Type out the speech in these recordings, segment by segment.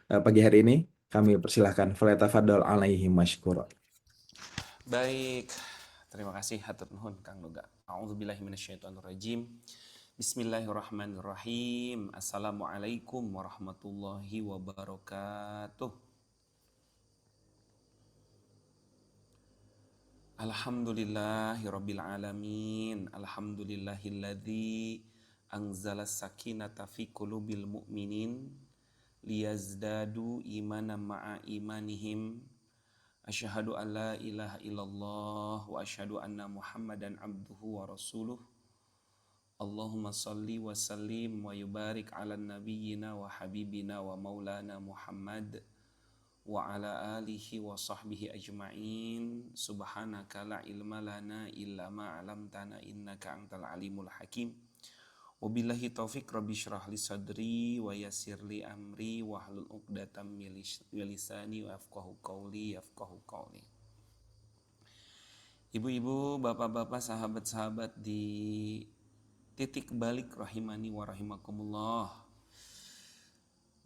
pagi hari ini. Kami persilahkan falyatafadhal alaihi masykura. Baik, terima kasih hatur nuhun Kang Nuga. A'udzubillahi minasyaitonirrajim. Bismillahirrahmanirrahim. Assalamualaikum warahmatullahi wabarakatuh. Alhamdulillahirabbil alamin. Alhamdulillahilladzi anzala sakinata fi qulubil mu'minin liyazdadu imanan ma'a imanihim. Asyhadu an la ilaha illallah wa asyhadu anna Muhammadan abduhu wa rasuluh. Allahumma salli wa sallim wa yubarik ala nabiyyina wa habibina wa maulana Muhammad wa ala alihi wa sahbihi ajma'in. Subhanaka la ilma lana illa ma 'allamtana innaka antal alimul hakim. Wabillahi taufik rabbi syrah li sadri wa yassir li amri wahlul 'uqdatam min lisani yafqahu qawli. Ibu-ibu, bapak-bapak, sahabat-sahabat di titik balik rahimani wa rahimakumullah.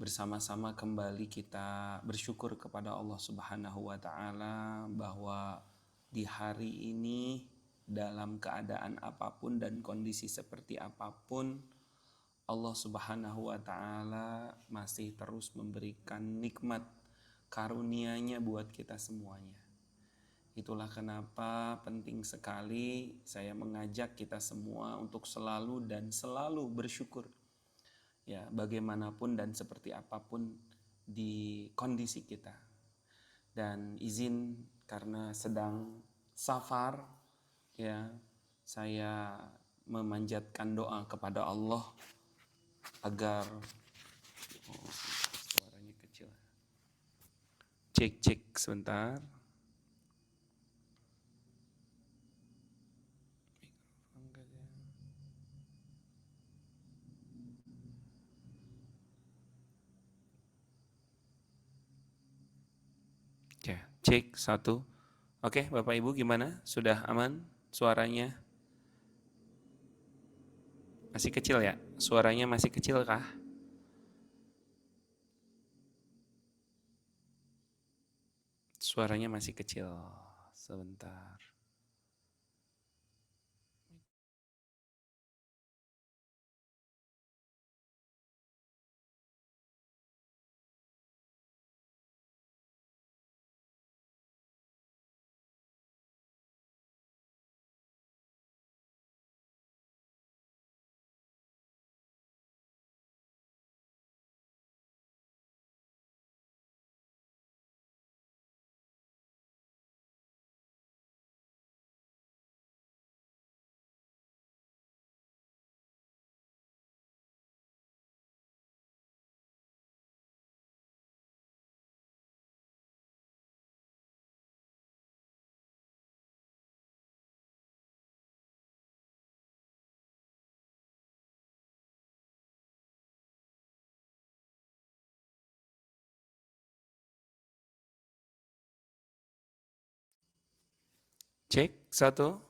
Bersama-sama kembali kita bersyukur kepada Allah Subhanahu wa taala bahwa di hari ini dalam keadaan apapun dan kondisi seperti apapun, Allah Subhanahu wa taala masih terus memberikan nikmat karunia-Nya buat kita semuanya. Itulah kenapa penting sekali saya mengajak kita semua untuk selalu dan selalu bersyukur. Ya, bagaimanapun dan seperti apapun di kondisi kita. Dan izin karena sedang safar, ya, saya memanjatkan doa kepada Allah agar suaranya kecil. Cek sebentar. Ya, cek satu. Oke, Bapak Ibu gimana? Sudah aman suaranya? Masih kecil ya? Suaranya masih kecil kah? Suaranya masih kecil. Sebentar. Cek satu.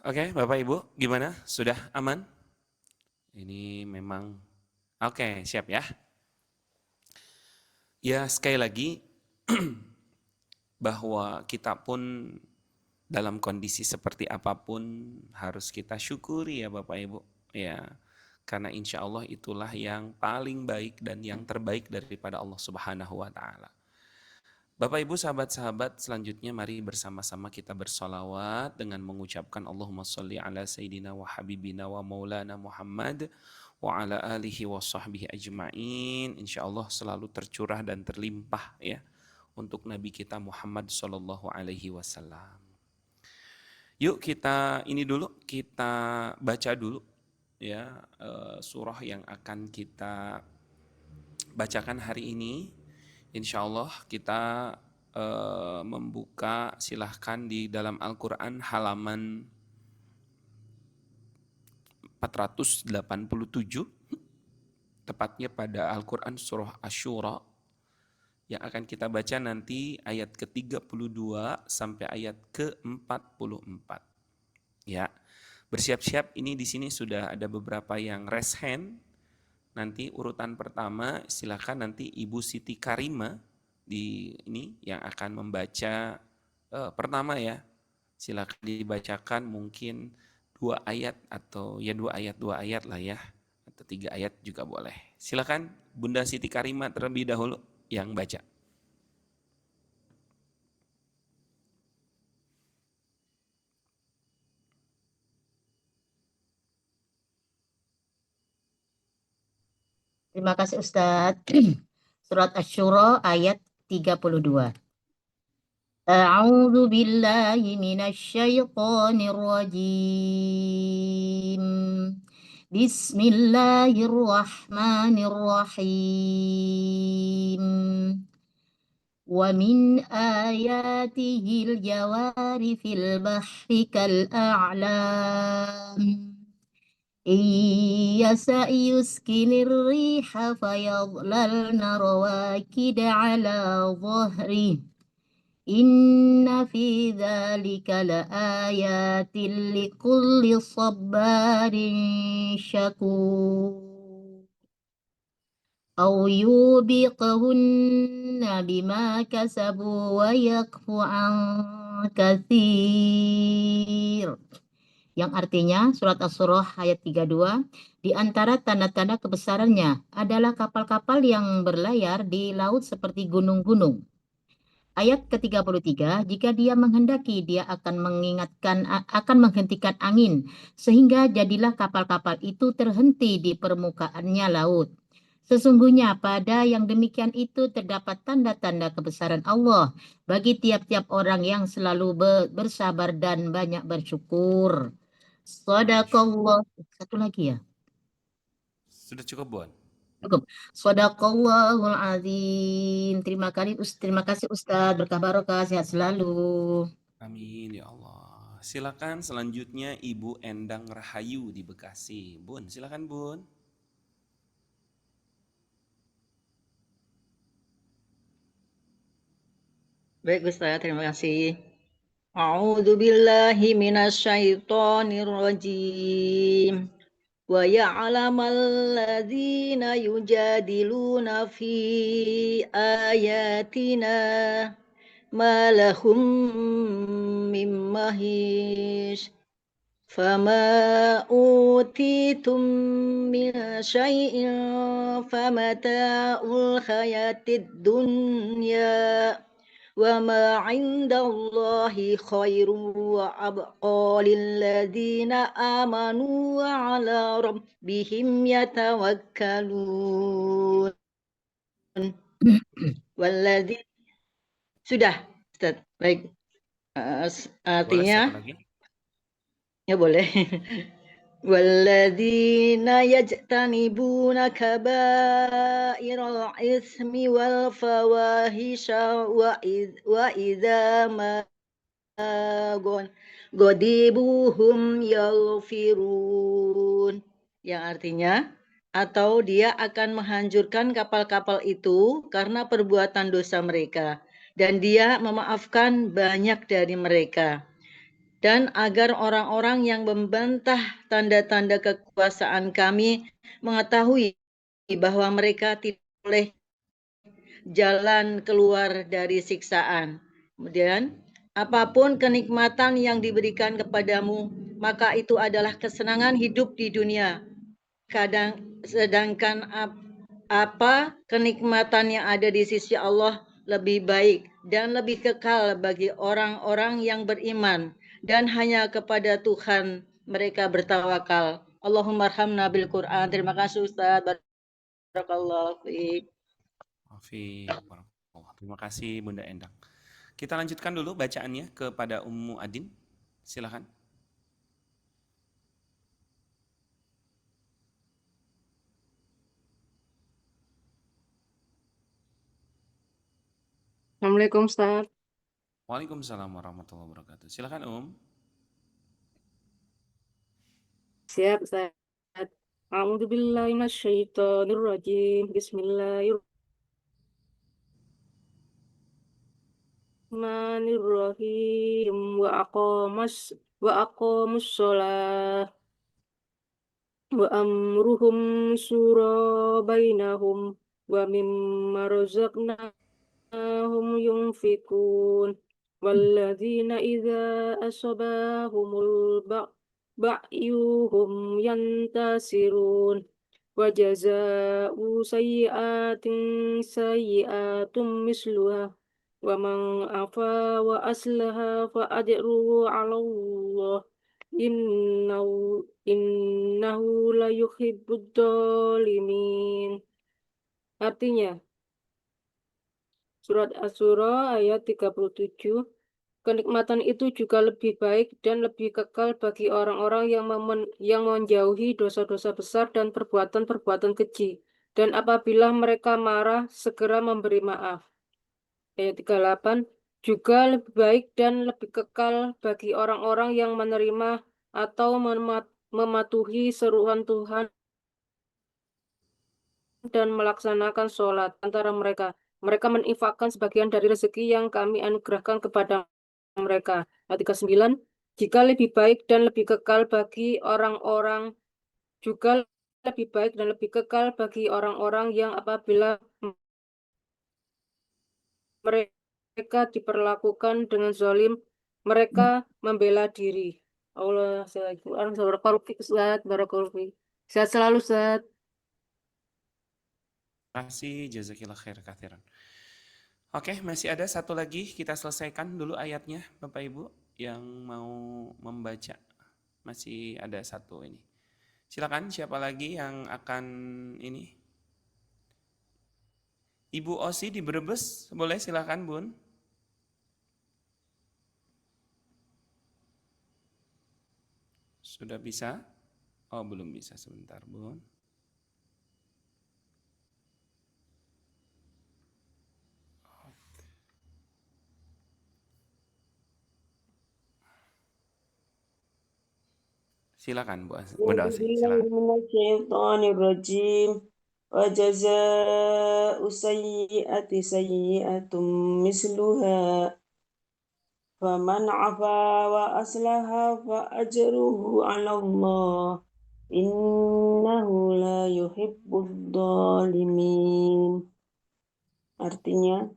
Oke, Bapak Ibu, gimana? Sudah aman? Ini memang oke, siap ya. Ya, sekali lagi bahwa kita pun dalam kondisi seperti apapun harus kita syukuri ya Bapak Ibu. Ya, karena insya Allah itulah yang paling baik dan yang terbaik daripada Allah Subhanahu wa taala. Bapak Ibu sahabat-sahabat, selanjutnya mari bersama-sama kita bersolawat dengan mengucapkan Allahumma sholli ala sayyidina wa habibina wa maulana Muhammad wa ala alihi wa sahbihi ajma'in. Insyaallah selalu tercurah dan terlimpah ya untuk Nabi kita Muhammad sallallahu alaihi wasallam. Yuk kita ini dulu, kita baca dulu ya surah yang akan kita bacakan hari ini. Insya Allah kita membuka, silahkan di dalam Al-Quran halaman 487, tepatnya pada Al-Quran surah Asy-Syura, yang akan kita baca nanti ayat ke-32 sampai ayat ke-44. Ya, bersiap-siap, ini di sini sudah ada beberapa yang raise hand. Nanti urutan pertama silakan nanti Ibu Siti Karima di ini yang akan membaca pertama ya. Silakan dibacakan mungkin 2 ayat atau ya 2 ayat lah ya, atau 3 ayat juga boleh. Silakan Bunda Siti Karima terlebih dahulu yang baca. Terima kasih Ustadz. Surat Asy-Syura ayat 32. A'udzu billahi minasyaitonir rajim. Bismillahirrahmanirrahim. Wa min ayatihil jawari fil bahri kal a'lam. يشأ يسكن الريح فيظللن رواكد على ظهره إن في ذلك لآيات لكل صبار شكور أو يوبقهن بما كسبوا ويكفو عن كثير. Yang artinya surat Asy-Syura ayat 32, di antara tanda-tanda kebesarannya adalah kapal-kapal yang berlayar di laut seperti gunung-gunung. Ayat ke-33, jika dia menghendaki, dia akan menghentikan angin, sehingga jadilah kapal-kapal itu terhenti di permukaannya laut. Sesungguhnya pada yang demikian itu terdapat tanda-tanda kebesaran Allah bagi tiap-tiap orang yang selalu bersabar dan banyak bersyukur. Shadaqallah. Satu lagi ya. Sudah cukup, Bon? Cukup. Shadaqallahul azim. Terima kasih Ustaz. Berkah barokah, sehat selalu. Amin ya Allah. Silakan selanjutnya Ibu Endang Rahayu di Bekasi. Bun, silakan Bun. Baik Ustaz, terima kasih. A'udzu billahi minasyaitonir rajim. Wa ya'lamal ladzina yujadiluna fi ayatina ma lahum min mahish. Fama utitum min syai'in famata'ul hayatid dunya wa ma 'indallahi khairun wa abqa lilladzina amanu wa 'ala rabbihim yatawakkalun. Walladzi sudah, Ustaz. Baik. Boleh satu Artinya lagi? ya boleh. Walladzina yajtanibuna kabairal ismi wal fawahisha wa idza ma godibuhum yaghfirun, yang artinya atau dia akan menghancurkan kapal-kapal itu karena perbuatan dosa mereka dan dia memaafkan banyak dari mereka, dan agar orang-orang yang membantah tanda-tanda kekuasaan kami mengetahui bahwa mereka tidak boleh jalan keluar dari siksaan. Kemudian, apapun kenikmatan yang diberikan kepadamu, maka itu adalah kesenangan hidup di dunia. Sedangkan apa kenikmatan yang ada di sisi Allah lebih baik dan lebih kekal bagi orang-orang yang beriman, dan hanya kepada Tuhan mereka bertawakal. Allahumma arhamna bil Quran. Terima kasih Ustaz. Barakallahu fiik. Terima kasih Bunda Endang. Kita lanjutkan dulu bacaannya kepada Ummu Adin. Silakan. Assalamualaikum Ustaz. Waalaikumsalam warahmatullahi wabarakatuh. Silakan Siap Ustaz. A'udzu billahi minasyaitonir rajim. Bismillahirrahmanirrahim. Wa aqamus shalah وأمرهم شورى بينهم ومما رزقناهم ينفقون والذين إذا أصابهم البغي هم ينتصرون وجزاء سيئات سيئات مثلها ومن عفا وأصلح فأجره على الله إنه la yuhibbud dhalimin. Artinya, surat Asy-Syura ayat 37, kenikmatan itu juga lebih baik dan lebih kekal bagi orang-orang yang menjauhi dosa-dosa besar dan perbuatan-perbuatan keji. Dan apabila mereka marah, segera memberi maaf. Ayat 38, juga lebih baik dan lebih kekal bagi orang-orang yang menerima atau mematuhi seruan Tuhan dan melaksanakan sholat antara mereka. Mereka menginfakkan sebagian dari rezeki yang kami anugerahkan kepada mereka. Ayat 39, jika lebih baik dan lebih kekal bagi orang-orang, juga lebih baik dan lebih kekal bagi orang-orang yang apabila mereka diperlakukan dengan zalim, mereka membela diri. Allah, Al-Quran, Barakallahu fiik. Sehat selalu, Ustaz. Terima kasih, jazakillah khair kathiran. Oke, masih ada satu lagi, kita selesaikan dulu ayatnya Bapak Ibu yang mau membaca. Masih ada satu ini. Silakan, siapa lagi yang akan ini? Ibu Osi di Brebes, boleh silakan Bun. Sudah bisa? Oh, belum bisa, sebentar Bun. Silakan Bunda Osi, silakan. Bismillahirrahmanirrahim. Wa jazaa'u sayyi'ati sayyi'atum misluha. Faman 'afa wa aslaha fa ajruhu 'ala Allah. Innahu la yuhibbud dhalimin. Artinya,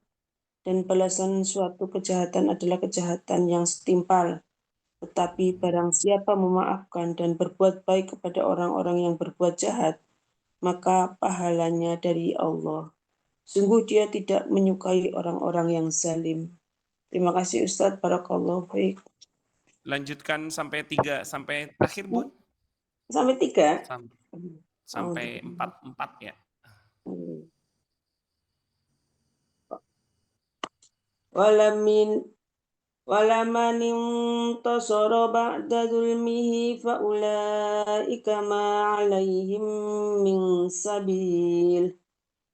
dan balasan suatu kejahatan adalah kejahatan yang setimpal. Tetapi barang siapa memaafkan dan berbuat baik kepada orang-orang yang berbuat jahat, maka pahalanya dari Allah. Sungguh dia tidak menyukai orang-orang yang zalim. Terima kasih Ustadz. Barakallahu fiik. Lanjutkan sampai 3, sampai terakhir Bun. Sampai 3? Sampai 4 ya. Walaman intasara ba'da zulmihi faulaika ma 'alaihim min sabil.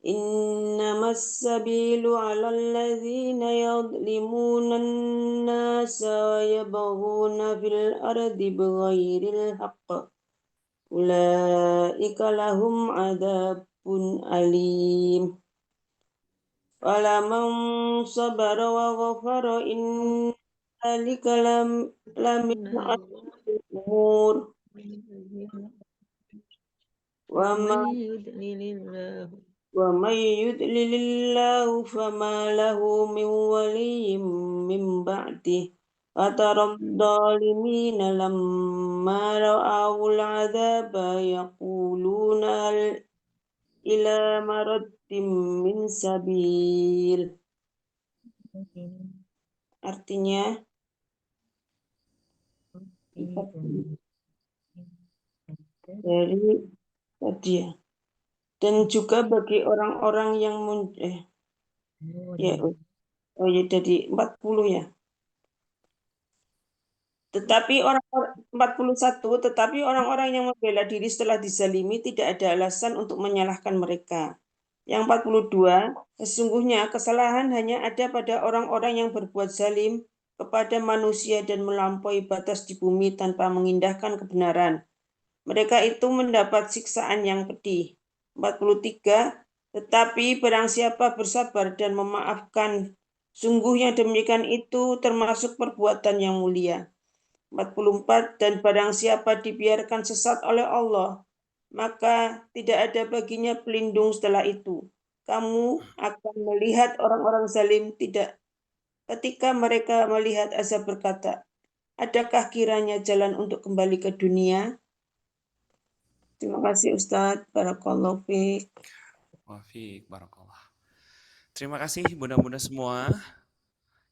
Innamas sabilu 'alal ladzina yadhlimuna an-nasa wa yabghuna fil ardi bighairil haqq. Ulaika lahum 'adzabun alim. Walaman sabara wa ghafara inna dzalika lamin azmil umur. Wa may yudlilillahu fama lahu min waliyyin min ba'dih. Atarad dhalimina lamma ra'awul 'adzaba yaquluna ila maraddim min sabil. Artinya, dari tadi ya. Dan juga bagi orang-orang yang jadi 40 ya. Tetapi orang-orang 41, tetapi orang-orang yang membela diri setelah dizalimi tidak ada alasan untuk menyalahkan mereka. Yang 42, sesungguhnya kesalahan hanya ada pada orang-orang yang berbuat zalim kepada manusia dan melampaui batas di bumi tanpa mengindahkan kebenaran. Mereka itu mendapat siksaan yang pedih. 43, tetapi barang siapa bersabar dan memaafkan, sungguh yang demikian itu termasuk perbuatan yang mulia. 44, dan barang siapa dibiarkan sesat oleh Allah, maka tidak ada baginya pelindung setelah itu. Kamu akan melihat orang-orang zalim tidak ketika mereka melihat azab berkata, adakah kiranya jalan untuk kembali ke dunia? Terima kasih Ustadz. Barakallahu fiik. Wafiq, barakallah. Terima kasih bunda-bunda semua.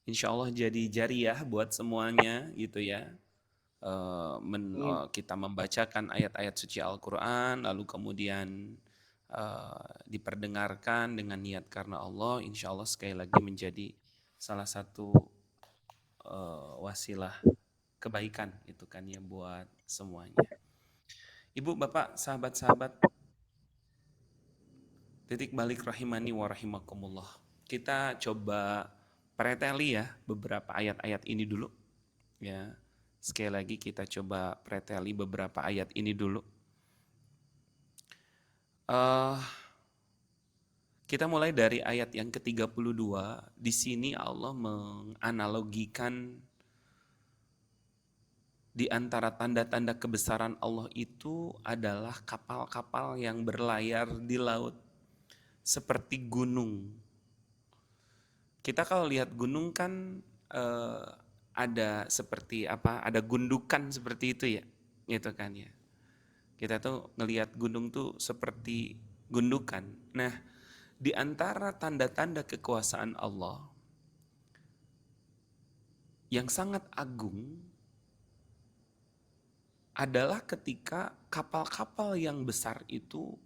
Insya Allah jadi jariah buat semuanya gitu ya. Kita membacakan ayat-ayat suci Al-Quran, lalu kemudian diperdengarkan dengan niat karena Allah, insya Allah sekali lagi menjadi salah satu wasilah kebaikan itu kan ya buat semuanya. Ibu, bapak, sahabat-sahabat, titik balik rahimani wa rahimakumullah. Kita coba preteli ya beberapa ayat-ayat ini dulu. Ya, sekali lagi kita coba preteli beberapa ayat ini dulu. Kita mulai dari ayat yang ke-32. Di sini Allah menganalogikan di antara tanda-tanda kebesaran Allah itu adalah kapal-kapal yang berlayar di laut seperti gunung. Kita kalau lihat gunung kan ada seperti apa? Ada gundukan seperti itu ya, gitu kan ya. Kita tuh ngelihat gunung tuh seperti gundukan. Nah, di antara tanda-tanda kekuasaan Allah yang sangat agung adalah ketika kapal-kapal yang besar itu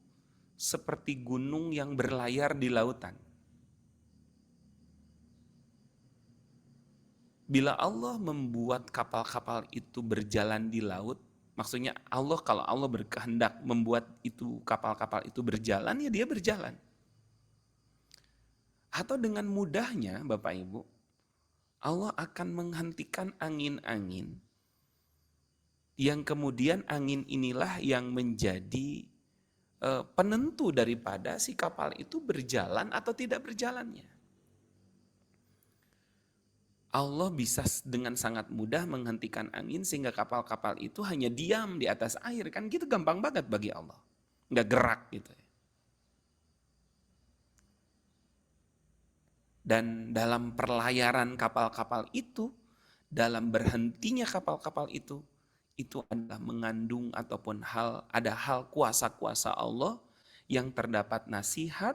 seperti gunung yang berlayar di lautan. Bila Allah membuat kapal-kapal itu berjalan di laut, maksudnya Allah kalau Allah berkehendak membuat itu kapal-kapal itu berjalan, ya dia berjalan. Atau dengan mudahnya Bapak Ibu, Allah akan menghentikan angin-angin yang kemudian angin inilah yang menjadi penentu daripada si kapal itu berjalan atau tidak berjalannya. Allah bisa dengan sangat mudah menghentikan angin sehingga kapal-kapal itu hanya diam di atas air. Kan gitu gampang banget bagi Allah. Nggak gerak gitu. Dan dalam perlayaran kapal-kapal itu, dalam berhentinya kapal-kapal itu adalah mengandung ataupun ada hal kuasa-kuasa Allah yang terdapat nasihat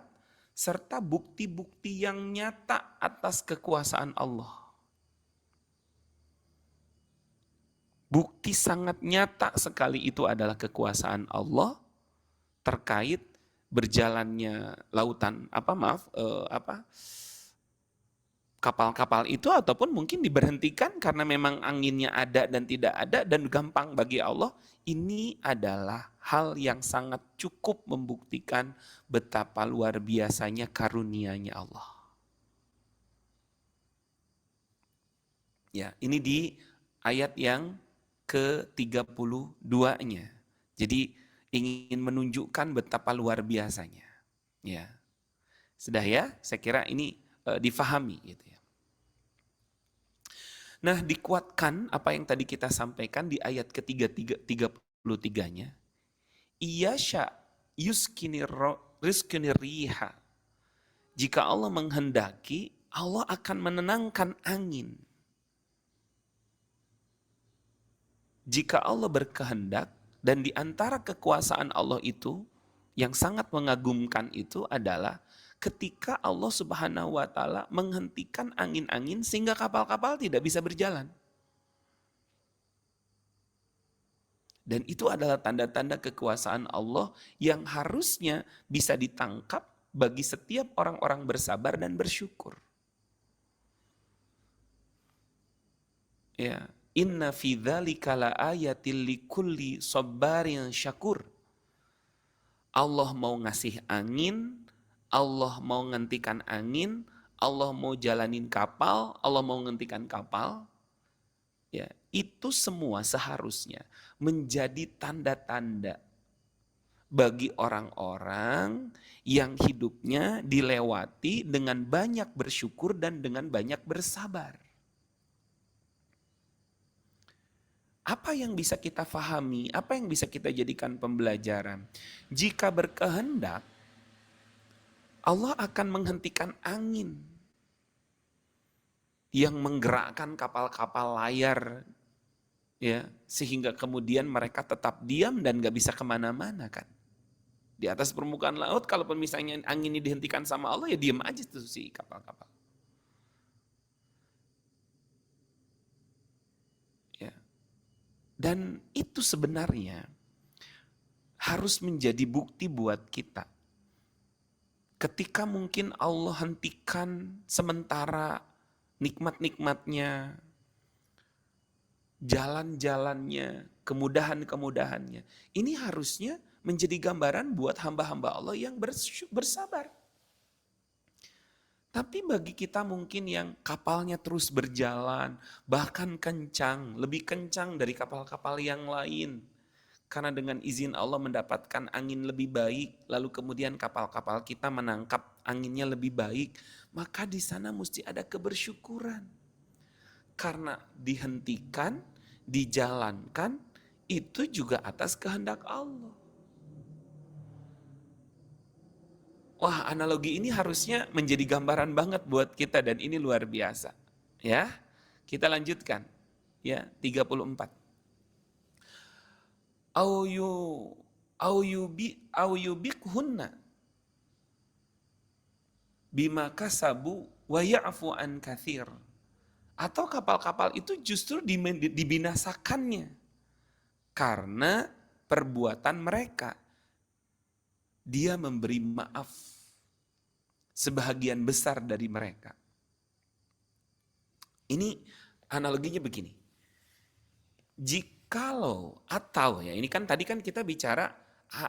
serta bukti-bukti yang nyata atas kekuasaan Allah. Bukti sangat nyata sekali itu adalah kekuasaan Allah terkait berjalannya lautan kapal-kapal itu ataupun mungkin diberhentikan karena memang anginnya ada dan tidak ada dan gampang bagi Allah. Ini adalah hal yang sangat cukup membuktikan betapa luar biasanya karunia-Nya Allah. Ya, ini di ayat yang ke-32-nya. Jadi ingin menunjukkan betapa luar biasanya. Ya. Sudah ya, saya kira ini difahami gitu ya. Nah, dikuatkan apa yang tadi kita sampaikan di ayat ke-33-nya. Iyasha yuskini riha. Jika Allah menghendaki, Allah akan menenangkan angin. Jika Allah berkehendak, dan di antara kekuasaan Allah itu, yang sangat mengagumkan itu adalah ketika Allah Subhanahu wa Ta'ala menghentikan angin-angin sehingga kapal-kapal tidak bisa berjalan. Dan itu adalah tanda-tanda kekuasaan Allah yang harusnya bisa ditangkap bagi setiap orang-orang bersabar dan bersyukur. Ya. Inna fi dzalika laayatil likulli sabarin syakur. Allah mau ngasih angin, Allah mau ngentikan angin, Allah mau jalanin kapal, Allah mau ngentikan kapal. Ya, itu semua seharusnya menjadi tanda-tanda bagi orang-orang yang hidupnya dilewati dengan banyak bersyukur dan dengan banyak bersabar. Apa yang bisa kita fahami, apa yang bisa kita jadikan pembelajaran? Jika berkehendak, Allah akan menghentikan angin yang menggerakkan kapal-kapal layar, ya, sehingga kemudian mereka tetap diam dan gak bisa kemana-mana kan. Di atas permukaan laut, kalaupun misalnya angin ini dihentikan sama Allah, ya diam aja tuh si kapal-kapal. Ya. Dan itu sebenarnya harus menjadi bukti buat kita. Ketika mungkin Allah hentikan sementara nikmat-nikmatnya, jalan-jalannya, kemudahan-kemudahannya. Ini harusnya menjadi gambaran buat hamba-hamba Allah yang bersabar. Tapi bagi kita mungkin yang kapalnya terus berjalan, bahkan kencang, lebih kencang dari kapal-kapal yang lain. Karena dengan izin Allah mendapatkan angin lebih baik, lalu kemudian kapal-kapal kita menangkap anginnya lebih baik, maka di sana mesti ada kebersyukuran. Karena dihentikan, dijalankan, itu juga atas kehendak Allah. Wah, analogi ini harusnya menjadi gambaran banget buat kita dan ini luar biasa. Ya, kita lanjutkan. Ya, 34. Au yubikhunna bima kasabu wa ya'fu an katsir. Atau kapal-kapal itu justru dibinasakannya karena perbuatan mereka. Dia memberi maaf sebahagian besar dari mereka. Ini analoginya begini. Jikalau atau ya ini kan tadi kan kita bicara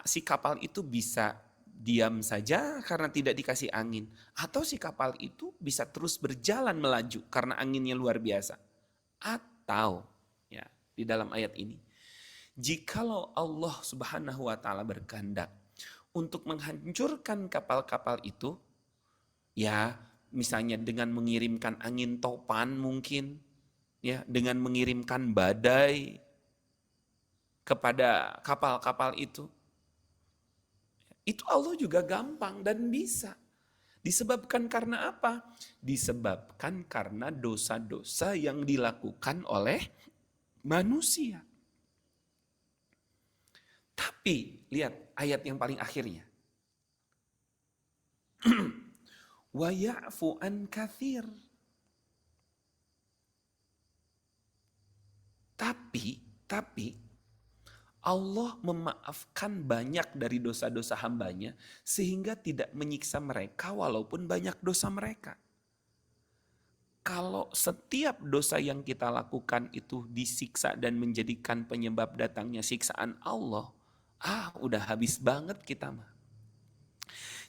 si kapal itu bisa diam saja karena tidak dikasih angin, atau si kapal itu bisa terus berjalan melaju karena anginnya luar biasa. Atau ya di dalam ayat ini, jikalau Allah Subhanahu wa taala berkehendak untuk menghancurkan kapal-kapal itu, ya misalnya dengan mengirimkan angin topan mungkin, ya dengan mengirimkan badai kepada kapal-kapal itu Allah juga gampang dan bisa. Disebabkan karena apa? Disebabkan karena dosa-dosa yang dilakukan oleh manusia. Tapi lihat ayat yang paling akhirnya. Wa ya'fu an katsir. Tapi Allah memaafkan banyak dari dosa-dosa hambanya sehingga tidak menyiksa mereka walaupun banyak dosa mereka. Kalau setiap dosa yang kita lakukan itu disiksa dan menjadikan penyebab datangnya siksaan Allah, udah habis banget kita mah.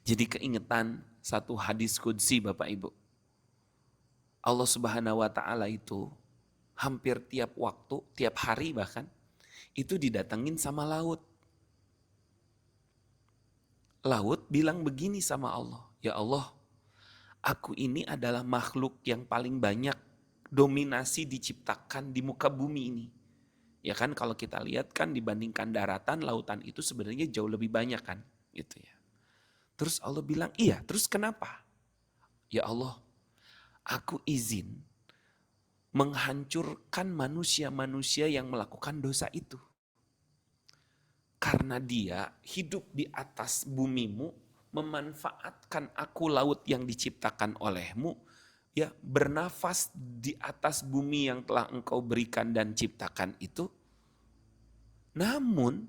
Jadi keingetan satu hadis qudsi Bapak Ibu. Allah Subhanahu wa taala itu hampir tiap waktu, tiap hari bahkan itu didatengin sama laut. Laut bilang begini sama Allah, ya Allah, aku ini adalah makhluk yang paling banyak dominasi diciptakan di muka bumi ini. Ya kan kalau kita lihat kan dibandingkan daratan, lautan itu sebenarnya jauh lebih banyak kan, gitu ya. Terus Allah bilang, iya, terus kenapa? Ya Allah, aku izin menghancurkan manusia-manusia yang melakukan dosa itu. Karena dia hidup di atas bumimu, memanfaatkan aku laut yang diciptakan olehmu, ya bernafas di atas bumi yang telah engkau berikan dan ciptakan itu. Namun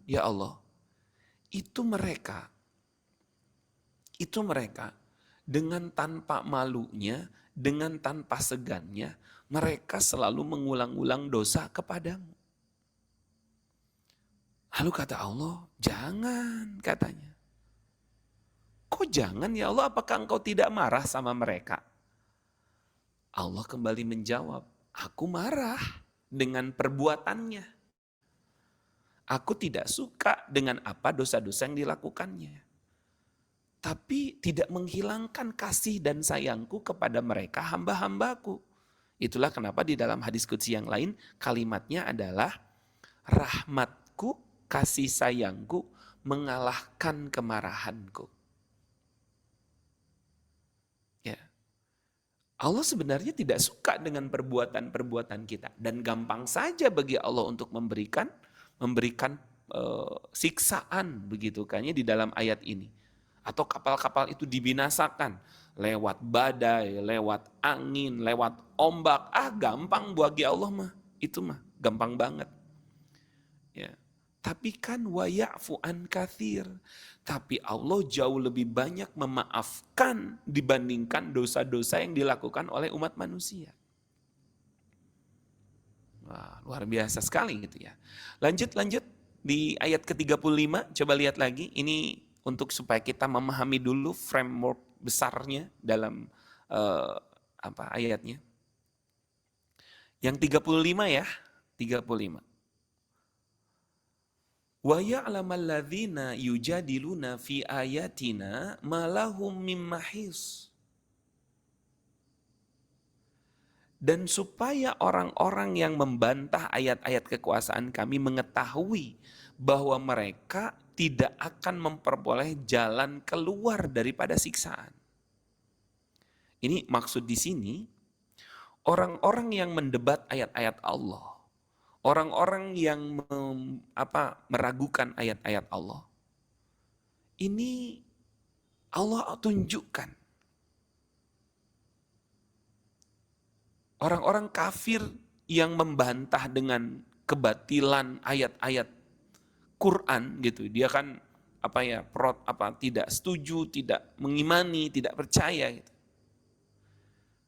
ya Allah, itu mereka dengan tanpa malunya, dengan tanpa segannya, mereka selalu mengulang-ulang dosa kepadamu. Lalu kata Allah, jangan katanya. Kok jangan ya Allah, apakah engkau tidak marah sama mereka? Allah kembali menjawab, aku marah dengan perbuatannya. Aku tidak suka dengan apa dosa-dosa yang dilakukannya. Tapi tidak menghilangkan kasih dan sayangku kepada mereka hamba-hambaku. Itulah kenapa di dalam hadis qudsi yang lain kalimatnya adalah rahmatku, kasih sayangku mengalahkan kemarahanku. Ya. Allah sebenarnya tidak suka dengan perbuatan-perbuatan kita dan gampang saja bagi Allah untuk memberikan siksaan begitu kan ya di dalam ayat ini. Atau kapal-kapal itu dibinasakan lewat badai, lewat angin, lewat ombak. Gampang bagi Allah mah. Itu mah gampang banget. Ya. Tapi kan wa ya'fu an katsir. Tapi Allah jauh lebih banyak memaafkan dibandingkan dosa-dosa yang dilakukan oleh umat manusia. Wah, luar biasa sekali gitu ya. Lanjut di ayat ke-35, coba lihat lagi. Ini untuk supaya kita memahami dulu framework besarnya dalam ayatnya. Yang 35 ya, 35. Wa ya'lamal ladzina yujadiluna fi ayatina ma lahum mim mahis. Dan supaya orang-orang yang membantah ayat-ayat kekuasaan kami mengetahui bahwa mereka tidak akan memperoleh jalan keluar daripada siksaan. Ini maksud di sini, orang-orang yang mendebat ayat-ayat Allah, orang-orang yang meragukan ayat-ayat Allah, ini Allah tunjukkan. Orang-orang kafir yang membantah dengan kebatilan ayat-ayat Quran gitu, dia kan tidak setuju, tidak mengimani, tidak percaya gitu.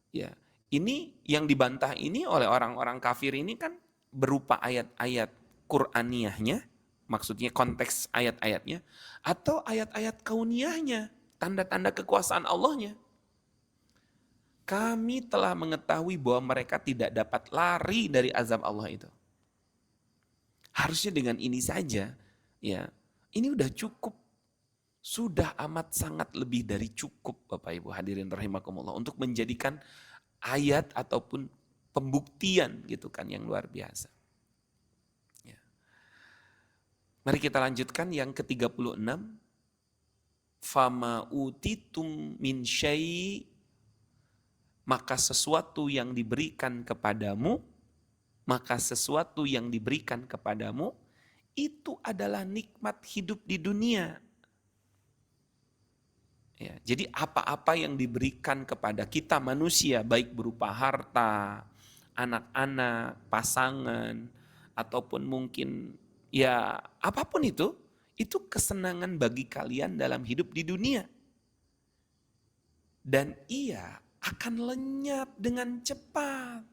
Ya, ini yang dibantah ini oleh orang-orang kafir ini kan berupa ayat-ayat Qur'aniyahnya, maksudnya konteks ayat-ayatnya, atau ayat-ayat kauniyahnya, tanda-tanda kekuasaan Allahnya. Kami telah mengetahui bahwa mereka tidak dapat lari dari azab Allah itu. Harusnya dengan ini saja, ya, ini udah cukup. Sudah amat sangat lebih dari cukup, Bapak Ibu hadirin rahimakumullah, untuk menjadikan ayat ataupun pembuktian gitu kan yang luar biasa. Ya. Mari kita lanjutkan yang ke-36. Fama utitum min syai', maka sesuatu yang diberikan kepadamu, itu adalah nikmat hidup di dunia. Ya, jadi apa-apa yang diberikan kepada kita manusia, baik berupa harta, anak-anak, pasangan, ataupun mungkin ya apapun itu kesenangan bagi kalian dalam hidup di dunia. Dan ia akan lenyap dengan cepat.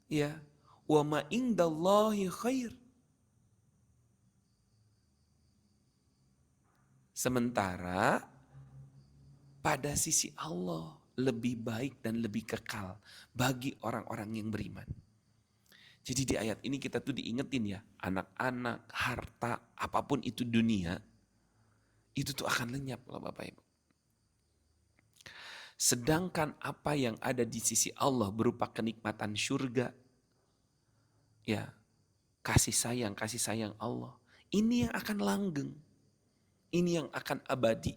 Ya, wa ma indallahi khair. Sementara pada sisi Allah lebih baik dan lebih kekal bagi orang-orang yang beriman. Jadi di ayat ini kita tuh diingetin ya, anak-anak, harta, apapun itu dunia, itu tuh akan lenyap loh Bapak Ibu. Sedangkan apa yang ada di sisi Allah berupa kenikmatan surga, ya, kasih sayang Allah, ini yang akan langgeng, ini yang akan abadi,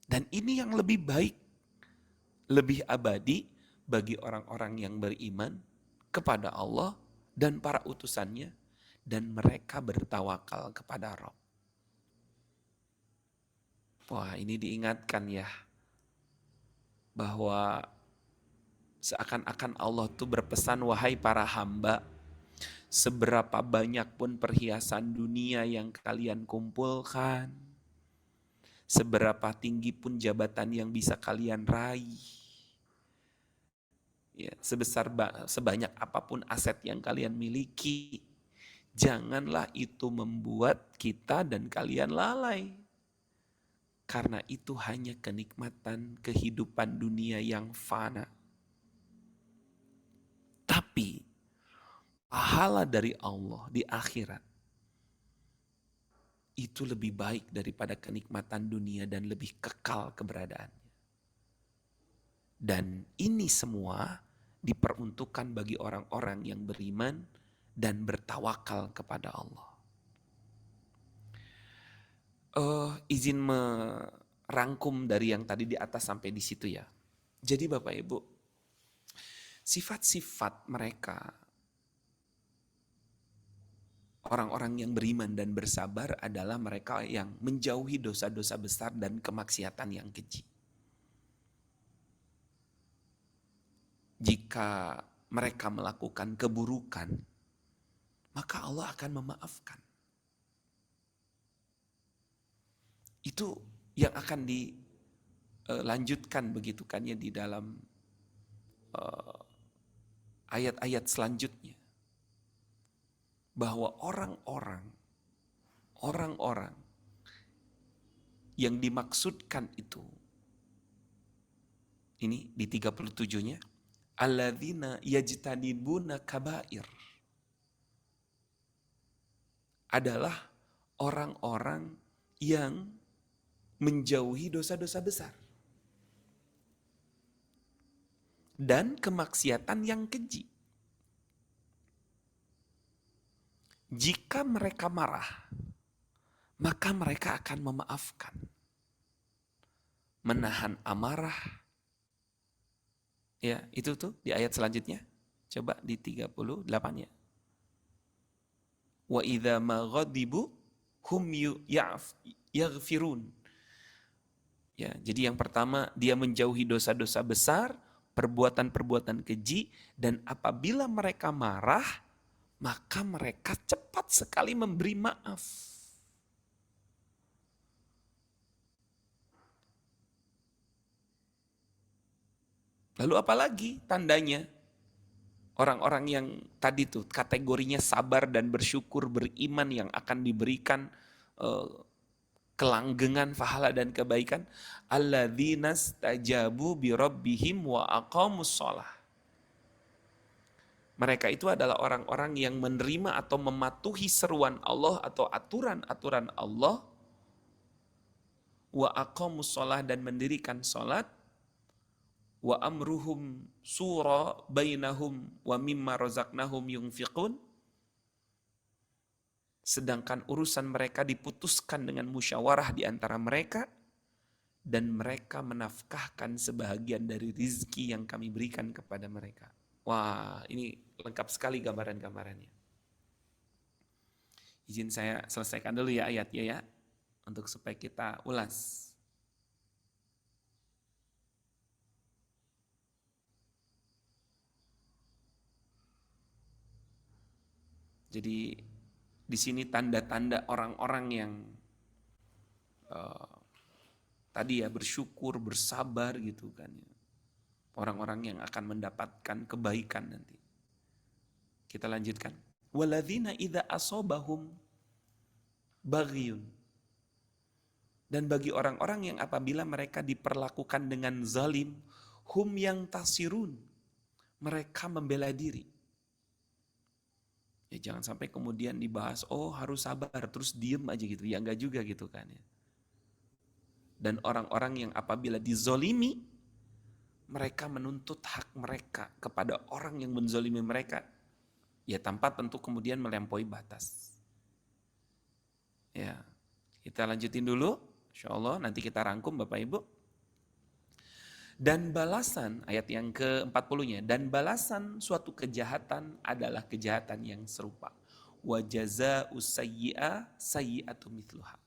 dan ini yang lebih baik, lebih abadi bagi orang-orang yang beriman kepada Allah dan para utusannya, dan mereka bertawakal kepada Rabb. Wah, ini diingatkan ya, bahwa seakan-akan Allah tuh berpesan, wahai para hamba, seberapa banyak pun perhiasan dunia yang kalian kumpulkan, seberapa tinggi pun jabatan yang bisa kalian raih, ya, sebanyak apapun aset yang kalian miliki, janganlah itu membuat kita dan kalian lalai. Karena itu hanya kenikmatan kehidupan dunia yang fana. Tapi pahala dari Allah di akhirat itu lebih baik daripada kenikmatan dunia dan lebih kekal keberadaannya. Dan ini semua diperuntukkan bagi orang-orang yang beriman dan bertawakal kepada Allah. Izin merangkum dari yang tadi di atas sampai di situ ya. Jadi Bapak Ibu, sifat-sifat mereka, orang-orang yang beriman dan bersabar adalah mereka yang menjauhi dosa-dosa besar dan kemaksiatan yang keji. Jika mereka melakukan keburukan, maka Allah akan memaafkan. Itu yang akan dilanjutkan begitu kan ya di dalam ayat-ayat selanjutnya. Bahwa orang-orang yang dimaksudkan itu, ini di 37-nya, alladzina yajtanibuna kabair, adalah orang-orang yang menjauhi dosa-dosa besar dan kemaksiatan yang keji. Jika mereka marah, maka mereka akan memaafkan, menahan amarah. Ya, itu tuh di ayat selanjutnya. Coba di 38-nya. Wa idza ma ghadibu hum yaghfirun. Ya, jadi yang pertama dia menjauhi dosa-dosa besar, perbuatan-perbuatan keji, dan apabila mereka marah, maka mereka cepat sekali memberi maaf. Lalu apalagi tandanya? Orang-orang yang tadi tuh kategorinya sabar dan bersyukur, beriman, yang akan diberikan kelanggengan, pahala dan kebaikan. Alladzina stajabu bi rabbihim wa aqamus shalah. Mereka itu adalah orang-orang yang menerima atau mematuhi seruan Allah atau aturan-aturan Allah, wa aqamus shalah, dan mendirikan salat, wa amruhum sura bainahum wa mimma razaqnahum yunfiqun. Sedangkan urusan mereka diputuskan dengan musyawarah di antara mereka, dan mereka menafkahkan sebahagian dari rizki yang kami berikan kepada mereka. Wah, ini lengkap sekali gambaran-gambarannya. Izin saya selesaikan dulu ya ayatnya ya, untuk supaya kita ulas. Jadi di sini tanda-tanda orang-orang yang tadi ya bersyukur, bersabar gitu kan ya. Orang-orang yang akan mendapatkan kebaikan nanti. Kita lanjutkan. Waladzina idza asobahum baghiyun. Dan bagi orang-orang yang apabila mereka diperlakukan dengan zalim, hum yang tasirun, mereka membela diri. Ya jangan sampai kemudian dibahas, oh harus sabar, terus diem aja gitu. Ya enggak juga gitu kan ya. Dan orang-orang yang apabila dizolimi, mereka menuntut hak mereka kepada orang yang menzolimi mereka. Ya tanpa tentu kemudian melampaui batas. Ya, kita lanjutin dulu. InsyaAllah nanti kita rangkum Bapak Ibu. Dan balasan, ayat yang ke-40-nya, dan balasan suatu kejahatan adalah kejahatan yang serupa. Wa jazaa'u sayyi'ah sayyi'atu mithluha.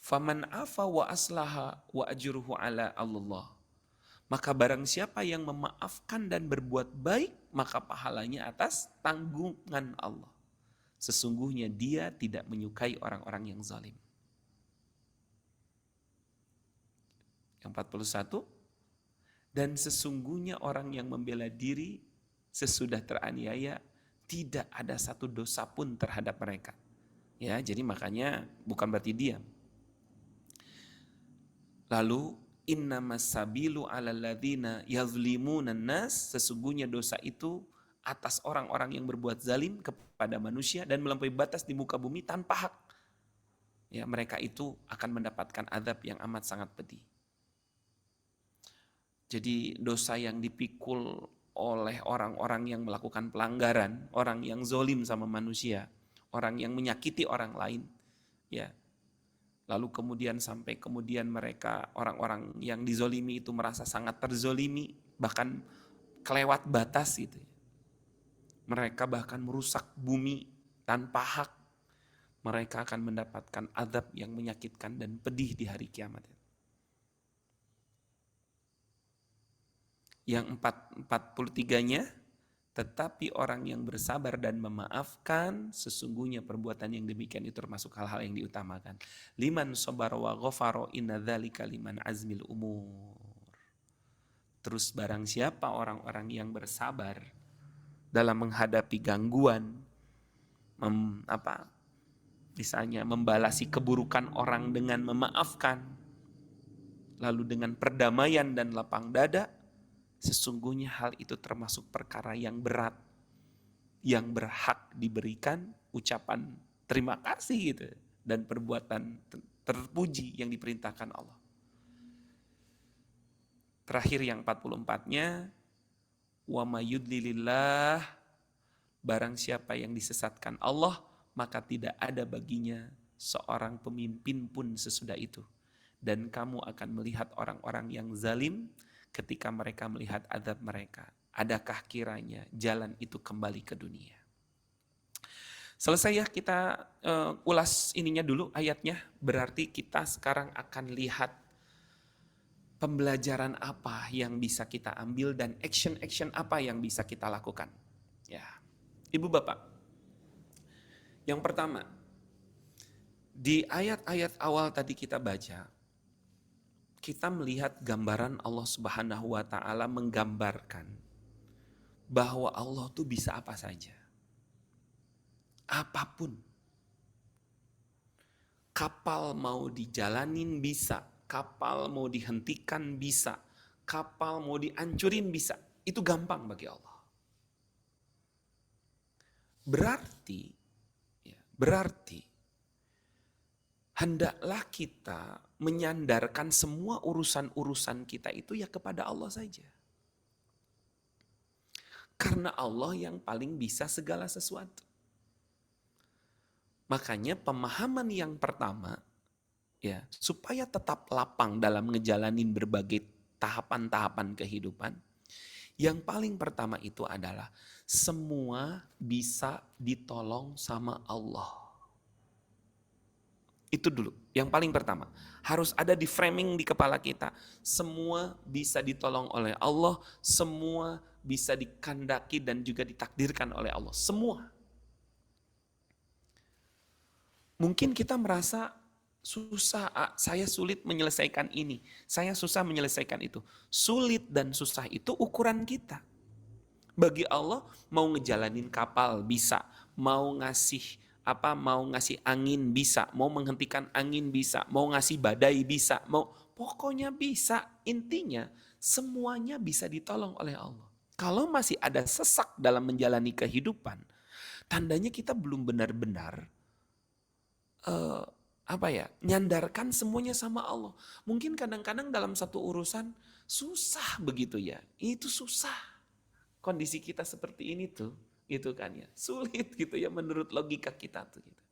Faman afa wa aslaha wa ajruhu ala Allah. Maka barang siapa yang memaafkan dan berbuat baik, maka pahalanya atas tanggungan Allah. Sesungguhnya dia tidak menyukai orang-orang yang zalim. Yang 41, dan sesungguhnya orang yang membela diri sesudah teraniaya, tidak ada satu dosa pun terhadap mereka. Ya, jadi makanya bukan berarti diam. Lalu innamas sabilu 'alal ladzina yazlimuna nas, sesungguhnya dosa itu atas orang-orang yang berbuat zalim kepada manusia dan melampaui batas di muka bumi tanpa hak. Ya, mereka itu akan mendapatkan azab yang amat sangat pedih. Jadi dosa yang dipikul oleh orang-orang yang melakukan pelanggaran, orang yang zolim sama manusia, orang yang menyakiti orang lain, ya. Lalu kemudian sampai kemudian mereka, orang-orang yang dizolimi itu merasa sangat terzolimi, bahkan kelewat batas gitu. Mereka bahkan merusak bumi tanpa hak. Mereka akan mendapatkan azab yang menyakitkan dan pedih di hari kiamat. Yang 43-nya, tetapi orang yang bersabar dan memaafkan, sesungguhnya perbuatan yang demikian itu termasuk hal-hal yang diutamakan. Liman sabara wa ghafara inna dzalika liman azmil umur. Terus barang siapa orang-orang yang bersabar dalam menghadapi gangguan, misalnya membalasi keburukan orang dengan memaafkan, lalu dengan perdamaian dan lapang dada, sesungguhnya hal itu termasuk perkara yang berat, yang berhak diberikan ucapan terima kasih gitu, dan perbuatan terpuji yang diperintahkan Allah. Terakhir yang 44-nya, wa mayyudlilillah, barang siapa yang disesatkan Allah, maka tidak ada baginya seorang pemimpin pun sesudah itu. Dan kamu akan melihat orang-orang yang zalim ketika mereka melihat azab mereka. Adakah kiranya jalan itu kembali ke dunia? Selesai ya kita ulas ininya dulu ayatnya. Berarti kita sekarang akan lihat pembelajaran apa yang bisa kita ambil dan action-action apa yang bisa kita lakukan. Ya, Ibu Bapak. Yang pertama, di ayat-ayat awal tadi kita baca, kita melihat gambaran Allah Subhanahu wa Ta'ala menggambarkan bahwa Allah tuh bisa apa saja. Apapun. Kapal mau dijalanin bisa, kapal mau dihentikan bisa, kapal mau dihancurin bisa. Itu gampang bagi Allah. Berarti hendaklah kita menyandarkan semua urusan-urusan kita itu ya kepada Allah saja. Karena Allah yang paling bisa segala sesuatu. Makanya pemahaman yang pertama, ya, supaya tetap lapang dalam ngejalanin berbagai tahapan-tahapan kehidupan, yang paling pertama itu adalah semua bisa ditolong sama Allah. Itu dulu, yang paling pertama. Harus ada di framing di kepala kita. Semua bisa ditolong oleh Allah, semua bisa dikandaki dan juga ditakdirkan oleh Allah. Semua. Mungkin kita merasa susah, saya sulit menyelesaikan ini, saya susah menyelesaikan itu. Sulit dan susah itu ukuran kita. Bagi Allah mau ngejalanin kapal bisa, mau ngasih angin bisa, mau menghentikan angin bisa, mau ngasih badai bisa, pokoknya bisa. Intinya semuanya bisa ditolong oleh Allah. Kalau masih ada sesak dalam menjalani kehidupan, tandanya kita belum benar-benar nyandarkan semuanya sama Allah. Mungkin kadang-kadang dalam satu urusan susah begitu ya. Itu susah. Kondisi kita seperti ini tuh, gitu kan ya. Sulit gitu ya menurut logika kita tuh gitu.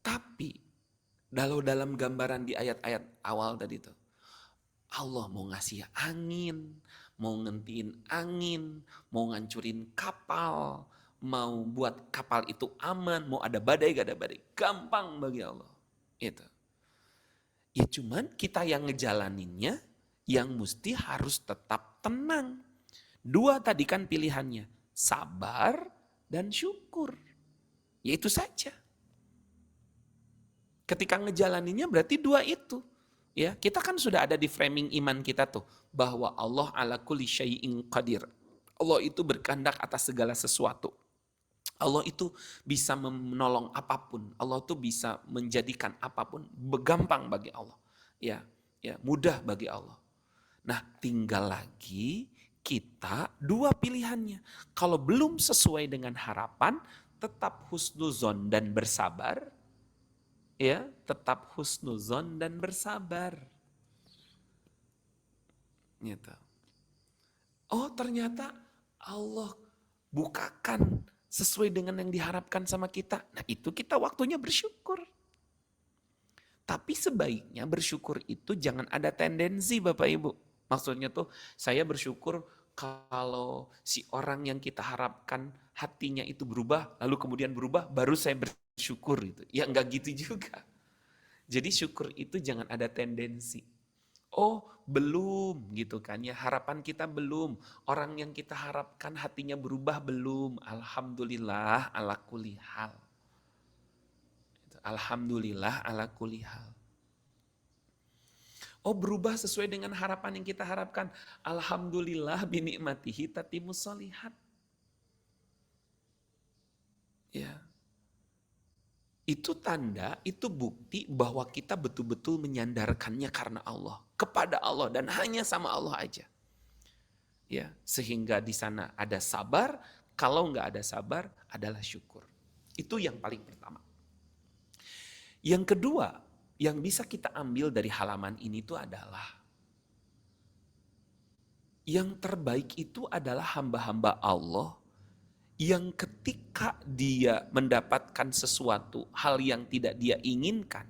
Tapi dalam gambaran di ayat-ayat awal tadi tuh, Allah mau ngasih angin, mau ngentiin angin, mau ngancurin kapal, mau buat kapal itu aman, mau ada badai gak ada badai, gampang bagi Allah. Itu. Ya cuman kita yang ngejalaninnya, yang mesti harus tetap tenang. Dua tadi kan pilihannya, sabar dan syukur. Ya itu saja. Ketika ngejalaninnya berarti dua itu. Ya, kita kan sudah ada di framing iman kita tuh, bahwa Allah ala kulli syai'in qadir. Allah itu berkehendak atas segala sesuatu. Allah itu bisa menolong apapun. Allah itu bisa menjadikan apapun gampang bagi Allah. Ya, mudah bagi Allah. Nah, tinggal lagi kita dua pilihannya. Kalau belum sesuai dengan harapan, tetap husnuzon dan bersabar. Ya, tetap husnuzon dan bersabar. Gitu. Oh, ternyata Allah bukakan sesuai dengan yang diharapkan sama kita. Nah, itu kita waktunya bersyukur. Tapi sebaiknya bersyukur itu jangan ada tendensi Bapak Ibu. Maksudnya tuh saya bersyukur kalau si orang yang kita harapkan hatinya itu berubah, lalu kemudian berubah, baru saya bersyukur itu. Ya enggak gitu juga. Jadi syukur itu jangan ada tendensi. Oh belum gitu kan ya, harapan kita belum. Orang yang kita harapkan hatinya berubah belum. Alhamdulillah ala kulli hal. Alhamdulillah ala kulli hal. Oh berubah sesuai dengan harapan yang kita harapkan. Alhamdulillah binikmatihi tatimus sholihat. Ya. Itu tanda, itu bukti bahwa kita betul-betul menyandarkannya karena Allah. Kepada Allah dan hanya sama Allah aja. Ya, sehingga di sana ada sabar, kalau nggak ada sabar adalah syukur. Itu yang paling pertama. Yang kedua, yang bisa kita ambil dari halaman ini itu adalah yang terbaik itu adalah hamba-hamba Allah yang ketika dia mendapatkan sesuatu hal yang tidak dia inginkan,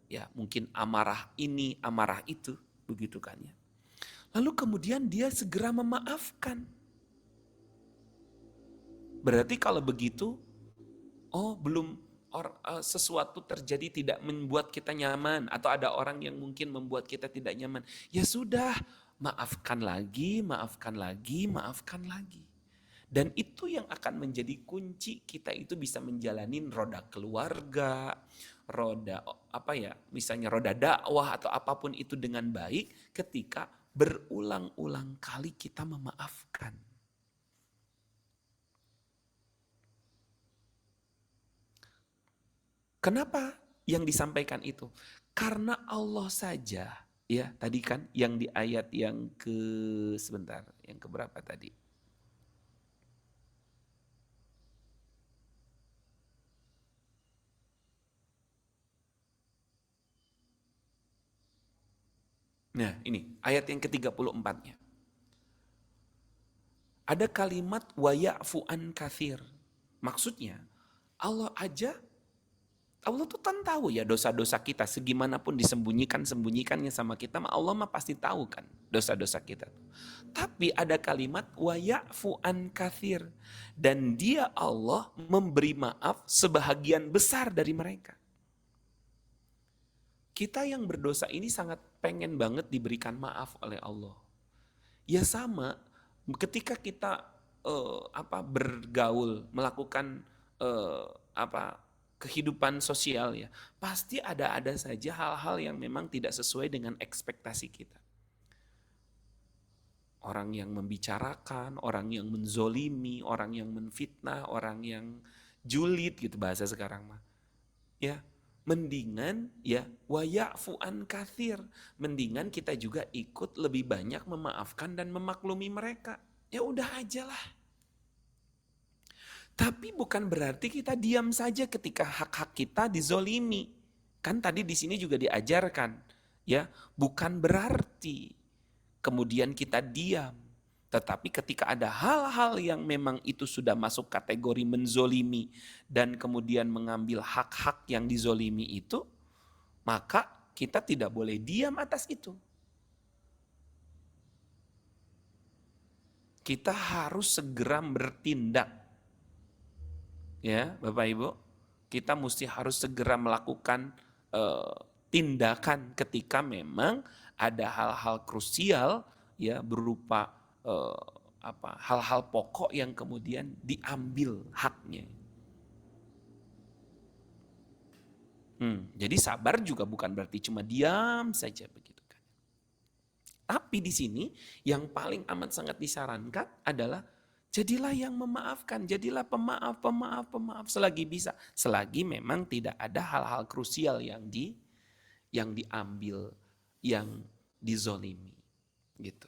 ya mungkin amarah ini, amarah itu, begitu kan ya. Lalu kemudian dia segera memaafkan. Berarti kalau begitu, oh belum sesuatu terjadi tidak membuat kita nyaman atau ada orang yang mungkin membuat kita tidak nyaman. Ya sudah, maafkan lagi, maafkan lagi, maafkan lagi. Dan itu yang akan menjadi kunci kita itu bisa menjalanin roda keluarga, roda apa ya, misalnya roda dakwah atau apapun itu dengan baik ketika berulang-ulang kali kita memaafkan. Kenapa yang disampaikan itu? Karena Allah saja, ya tadi kan yang di ayat yang yang keberapa tadi? Nah ini ayat yang ke-34-nya. Ada kalimat wa ya'fu an katsir. Maksudnya Allah tuh kan tahu ya dosa-dosa kita, segimanapun sembunyikannya sama kita, Allah mah pasti tahu kan dosa-dosa kita. Tapi ada kalimat wa ya'fu an katsir, dan dia Allah memberi maaf sebahagian besar dari mereka. Kita yang berdosa ini sangat pengen banget diberikan maaf oleh Allah. Ya sama, ketika kita bergaul, melakukan kehidupan sosial ya, pasti ada saja hal-hal yang memang tidak sesuai dengan ekspektasi kita. Orang yang membicarakan, orang yang menzolimi, orang yang menfitnah, orang yang julid gitu bahasa sekarang mah. Ya, mendingan ya wa ya'fu an katsir, mendingan kita juga ikut lebih banyak memaafkan dan memaklumi mereka. Ya udah aja lah. Tapi bukan berarti kita diam saja ketika hak-hak kita dizolimi. Kan tadi di sini juga diajarkan, ya, bukan berarti kemudian kita diam. Tetapi ketika ada hal-hal yang memang itu sudah masuk kategori menzolimi dan kemudian mengambil hak-hak yang dizolimi itu, maka kita tidak boleh diam atas itu. Kita harus segera bertindak. Ya, Bapak Ibu, kita harus segera melakukan tindakan ketika memang ada hal-hal krusial ya berupa hal-hal pokok yang kemudian diambil haknya. Jadi sabar juga bukan berarti cuma diam saja begitu kan. Tapi di sini yang paling amat sangat disarankan adalah jadilah yang memaafkan, jadilah pemaaf selagi bisa. Selagi memang tidak ada hal-hal krusial yang diambil, yang dizolimi. Gitu.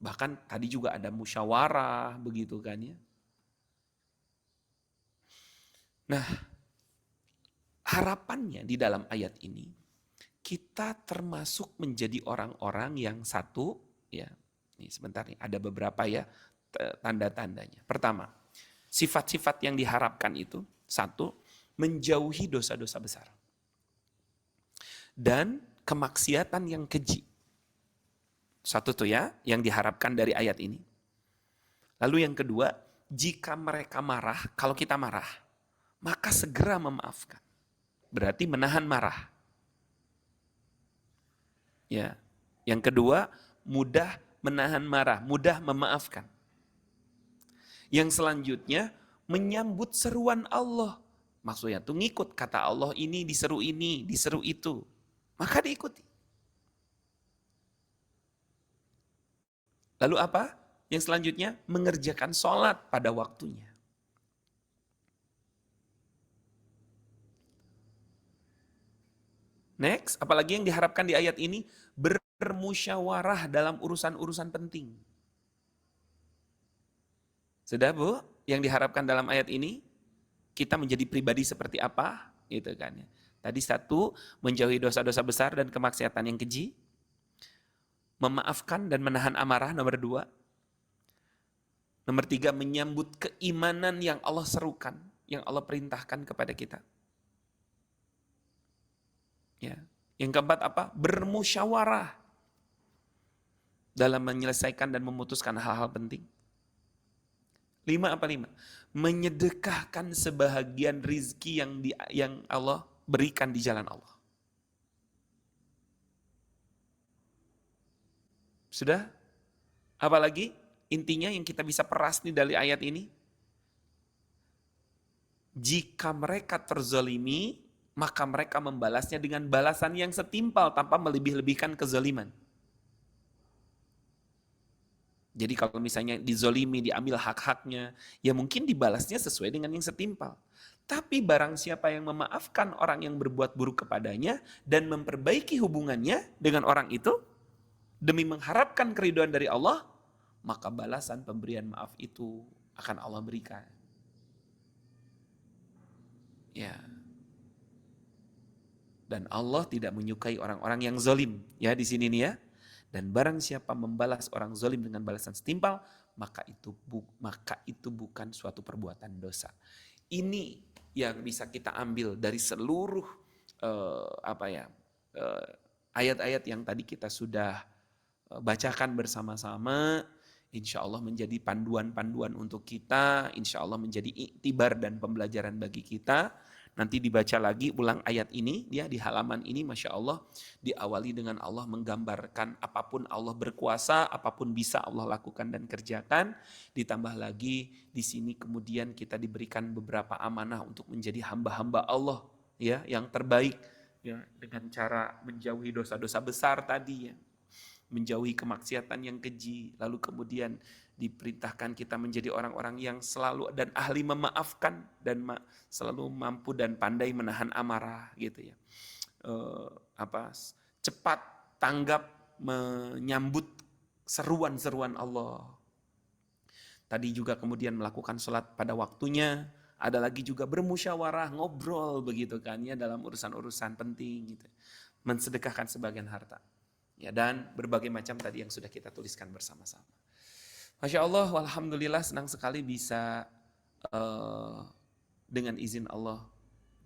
Bahkan tadi juga ada musyawarah begitu kan ya. Nah, harapannya di dalam ayat ini kita termasuk menjadi orang-orang yang satu ya. Nih sebentar nih ada beberapa ya tanda-tandanya. Pertama, sifat-sifat yang diharapkan itu satu, menjauhi dosa-dosa besar dan kemaksiatan yang keji. Satu tuh ya, yang diharapkan dari ayat ini. Lalu yang kedua, jika mereka marah, kalau kita marah, maka segera memaafkan. Berarti menahan marah. Ya. Yang kedua, mudah menahan marah, mudah memaafkan. Yang selanjutnya, menyambut seruan Allah. Maksudnya tuh ngikut kata Allah ini, diseru itu. Maka diikuti. Lalu apa? Yang selanjutnya, mengerjakan sholat pada waktunya. Next, apalagi yang diharapkan di ayat ini, bermusyawarah dalam urusan-urusan penting. Sudah Bu, yang diharapkan dalam ayat ini, kita menjadi pribadi seperti apa? Gitu kan ya. Tadi satu, menjauhi dosa-dosa besar dan kemaksiatan yang keji. Memaafkan dan menahan amarah, nomor 2. Nomor 3, menyambut keimanan yang Allah serukan, yang Allah perintahkan kepada kita. Ya. Yang keempat apa? Bermusyawarah dalam menyelesaikan dan memutuskan hal-hal penting. 5 apa 5? Menyedekahkan sebahagian rizki yang Allah berikan di jalan Allah. Sudah? Apalagi intinya yang kita bisa peras nih dari ayat ini. Jika mereka terzalimi, maka mereka membalasnya dengan balasan yang setimpal tanpa melebih-lebihkan kezaliman. Jadi kalau misalnya dizolimi, diambil hak-haknya, ya mungkin dibalasnya sesuai dengan yang setimpal. Tapi barang siapa yang memaafkan orang yang berbuat buruk kepadanya dan memperbaiki hubungannya dengan orang itu, demi mengharapkan keridhaan dari Allah, maka balasan pemberian maaf itu akan Allah berikan. Ya. Dan Allah tidak menyukai orang-orang yang zalim. Ya di sini nih ya. Dan barang siapa membalas orang zalim dengan balasan setimpal, maka itu bukan suatu perbuatan dosa. Ini yang bisa kita ambil dari seluruh ayat-ayat yang tadi kita sudah bacakan bersama-sama. Insya Allah menjadi panduan-panduan untuk kita, insya Allah menjadi iktibar dan pembelajaran bagi kita. Nanti dibaca lagi ulang ayat ini, ya di halaman ini Masya Allah diawali dengan Allah menggambarkan apapun Allah berkuasa, apapun bisa Allah lakukan dan kerjakan. Ditambah lagi di sini kemudian kita diberikan beberapa amanah untuk menjadi hamba-hamba Allah ya yang terbaik ya dengan cara menjauhi dosa-dosa besar tadi ya. Menjauhi kemaksiatan yang keji, lalu kemudian diperintahkan kita menjadi orang-orang yang selalu dan ahli memaafkan dan selalu mampu dan pandai menahan amarah gitu ya. Cepat tanggap menyambut seruan-seruan Allah. Tadi juga kemudian melakukan sholat pada waktunya, ada lagi juga bermusyawarah, ngobrol begitu kan ya dalam urusan-urusan penting gitu. Mensedekahkan sebagian harta. Ya, dan berbagai macam tadi yang sudah kita tuliskan bersama-sama. Masya Allah, alhamdulillah senang sekali bisa dengan izin Allah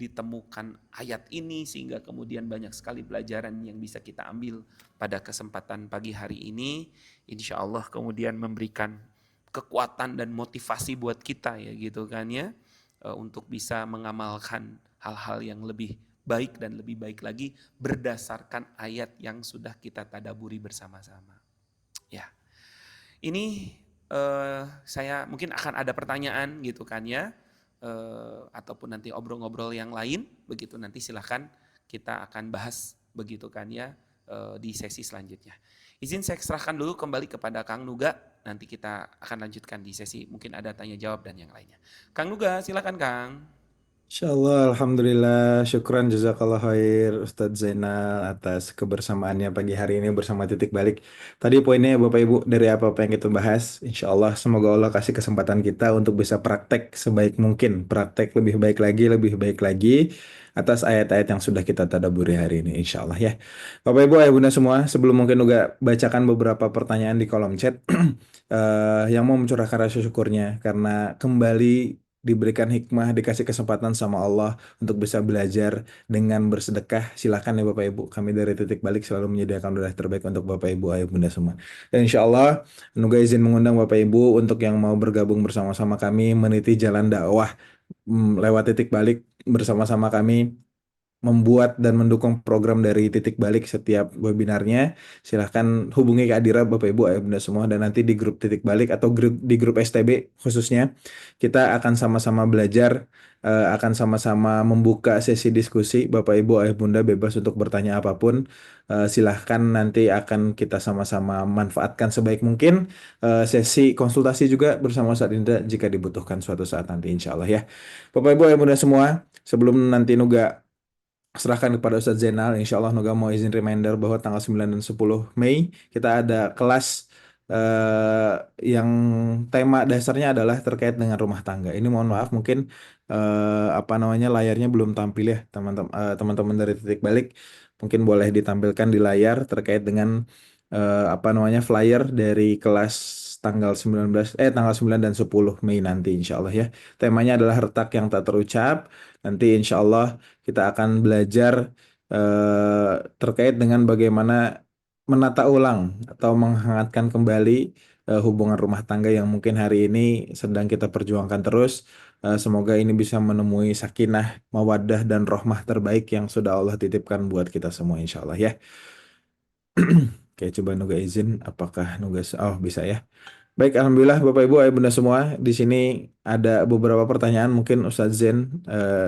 ditemukan ayat ini sehingga kemudian banyak sekali pelajaran yang bisa kita ambil pada kesempatan pagi hari ini. Insya Allah kemudian memberikan kekuatan dan motivasi buat kita ya gitu kan ya untuk bisa mengamalkan hal-hal yang lebih baik dan lebih baik lagi berdasarkan ayat yang sudah kita tadaburi bersama-sama. Ya, ini saya mungkin akan ada pertanyaan gitu kan ya, ataupun nanti obrol-ngobrol yang lain begitu nanti silahkan kita akan bahas begitu kan ya di sesi selanjutnya. Izin saya serahkan dulu kembali kepada Kang Nuga, nanti kita akan lanjutkan di sesi mungkin ada tanya jawab dan yang lainnya. Kang Nuga silakan Kang. Insyaallah, Alhamdulillah, syukran jazakallah khair Ustadz Zainal atas kebersamaannya pagi hari ini bersama Titik Balik. Tadi poinnya Bapak Ibu dari apa-apa yang kita bahas, Insyaallah semoga Allah kasih kesempatan kita untuk bisa praktek sebaik mungkin, praktek lebih baik lagi atas ayat-ayat yang sudah kita tadaburi hari ini, Insyaallah ya. Bapak Ibu, Ayah Bunda semua, sebelum mungkin juga bacakan beberapa pertanyaan di kolom chat, yang mau mencurahkan rasa syukurnya karena kembali diberikan hikmah, dikasih kesempatan sama Allah untuk bisa belajar dengan bersedekah. Silakan ya Bapak Ibu, kami dari Titik Balik selalu menyediakan donasi terbaik untuk Bapak Ibu, Ayah Bunda semua. Dan insya Allah, Nuga izin mengundang Bapak Ibu untuk yang mau bergabung bersama-sama kami meniti jalan dakwah lewat Titik Balik bersama-sama kami membuat dan mendukung program dari Titik Balik setiap webinarnya. Silahkan hubungi Kak Adira, Bapak Ibu, Ayah Bunda semua, dan nanti di grup Titik Balik atau di grup STB khususnya, kita akan sama-sama belajar, akan sama-sama membuka sesi diskusi. Bapak Ibu, Ayah Bunda bebas untuk bertanya apapun. Silahkan nanti akan kita sama-sama manfaatkan sebaik mungkin. Sesi konsultasi juga bersama Ustadz Indra jika dibutuhkan suatu saat nanti insya Allah ya. Bapak Ibu, Ayah Bunda semua, sebelum nanti Nuga serahkan kepada Ustadz Zainal. Insya Allah Noga mau izin reminder bahwa tanggal 9 dan 10 Mei kita ada kelas yang tema dasarnya adalah terkait dengan rumah tangga. Ini mohon maaf mungkin apa namanya layarnya belum tampil ya teman-teman dari Titik Balik. Mungkin boleh ditampilkan di layar terkait dengan apa namanya flyer dari kelas tanggal 9 dan 10 Mei nanti insya Allah ya. Temanya adalah retak yang tak terucap. Nanti insya Allah kita akan belajar terkait dengan bagaimana menata ulang atau menghangatkan kembali hubungan rumah tangga yang mungkin hari ini sedang kita perjuangkan terus. Semoga ini bisa menemui sakinah, mawaddah, dan rohmah terbaik yang sudah Allah titipkan buat kita semua insya Allah ya. Oke, coba Nuga izin. Apakah Nuga... Oh, bisa ya. Baik, Alhamdulillah Bapak Ibu, Ayah Bunda semua. Di sini ada beberapa pertanyaan mungkin Ustadz Zen,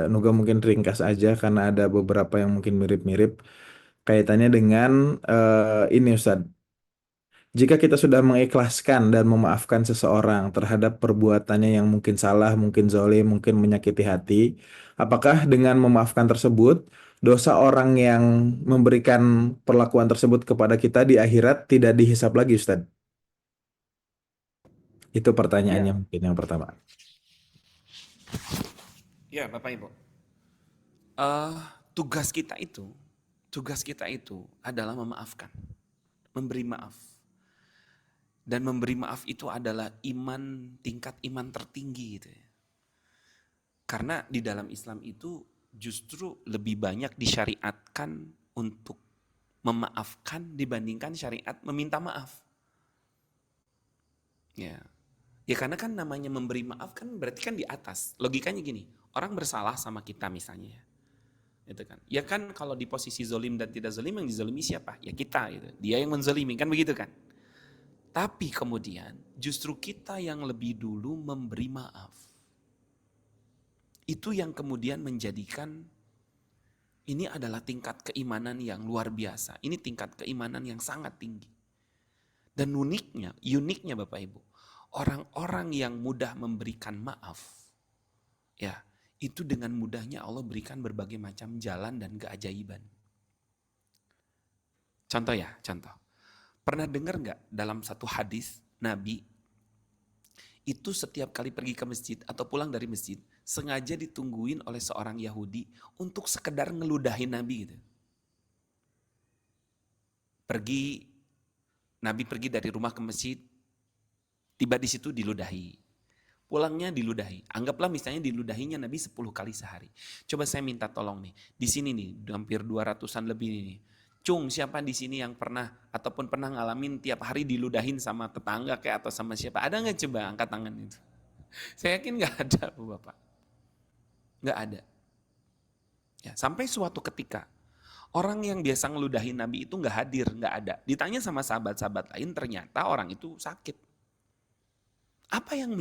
Nuga mungkin ringkas aja karena ada beberapa yang mungkin mirip-mirip. Kaitannya dengan ini Ustadz. Jika kita sudah mengikhlaskan dan memaafkan seseorang terhadap perbuatannya yang mungkin salah, mungkin zalim, mungkin menyakiti hati, apakah dengan memaafkan tersebut, dosa orang yang memberikan perlakuan tersebut kepada kita di akhirat tidak dihisap lagi, Ustadz? Itu pertanyaannya Ya, mungkin yang pertama. ya Bapak Ibu. Eh, tugas kita itu adalah memaafkan, memberi maaf. Dan memberi maaf itu adalah tingkat iman tertinggi gitu ya. Karena di dalam Islam itu justru lebih banyak disyariatkan untuk memaafkan dibandingkan syariat meminta maaf. Ya. Ya karena kan namanya memberi maaf kan berarti kan di atas. Logikanya gini, orang bersalah sama kita misalnya ya. Itu kan. Ya kan kalau di posisi zolim dan tidak zolim yang dizolimi siapa? Ya kita gitu. Dia yang menzolimi kan begitu kan. Tapi kemudian justru kita yang lebih dulu memberi maaf. Itu yang kemudian menjadikan ini adalah tingkat keimanan yang luar biasa. Ini tingkat keimanan yang sangat tinggi. Dan uniknya Bapak Ibu, orang-orang yang mudah memberikan maaf, ya itu dengan mudahnya Allah berikan berbagai macam jalan dan keajaiban. Contoh. Pernah dengar nggak dalam satu hadis Nabi itu setiap kali pergi ke masjid atau pulang dari masjid sengaja ditungguin oleh seorang Yahudi untuk sekedar ngeludahin Nabi gitu. Nabi pergi dari rumah ke masjid, tiba di situ diludahi. Pulangnya diludahi. Anggaplah misalnya diludahinya Nabi 10 kali sehari. Coba saya minta tolong nih, di sini nih hampir 200-an lebih nih. Cung, siapa di sini yang pernah ataupun pernah ngalamin tiap hari diludahin sama tetangga kayak atau sama siapa? Ada nggak coba angkat tangan itu? Saya yakin nggak ada, Bapak. Nggak ada. Ya, sampai suatu ketika orang yang biasa ngeludahin Nabi itu nggak hadir, nggak ada. Ditanya sama sahabat-sahabat lain, ternyata orang itu sakit. Apa yang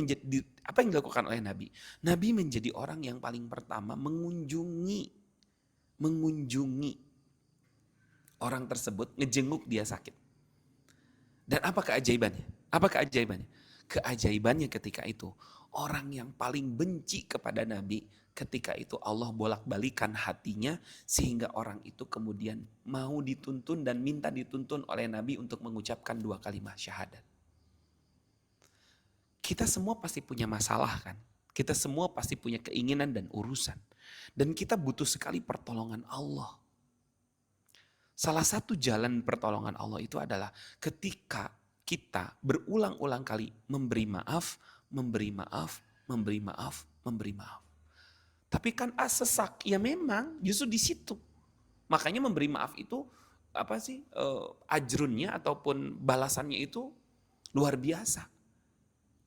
dilakukan oleh Nabi? Nabi menjadi orang yang paling pertama mengunjungi orang tersebut, ngejenguk dia sakit. Dan apa keajaibannya? Keajaibannya ketika itu, orang yang paling benci kepada Nabi, ketika itu Allah bolak-balikan hatinya sehingga orang itu kemudian mau dituntun dan minta dituntun oleh Nabi untuk mengucapkan 2 kalimat syahadat. Kita semua pasti punya masalah kan? Kita semua pasti punya keinginan dan urusan. Dan kita butuh sekali pertolongan Allah. Salah satu jalan pertolongan Allah itu adalah ketika kita berulang-ulang kali memberi maaf, memberi maaf, memberi maaf, memberi maaf. Tapi kan sesak, ya memang justru di situ. Makanya memberi maaf itu apa sih ajrunnya ataupun balasannya itu luar biasa.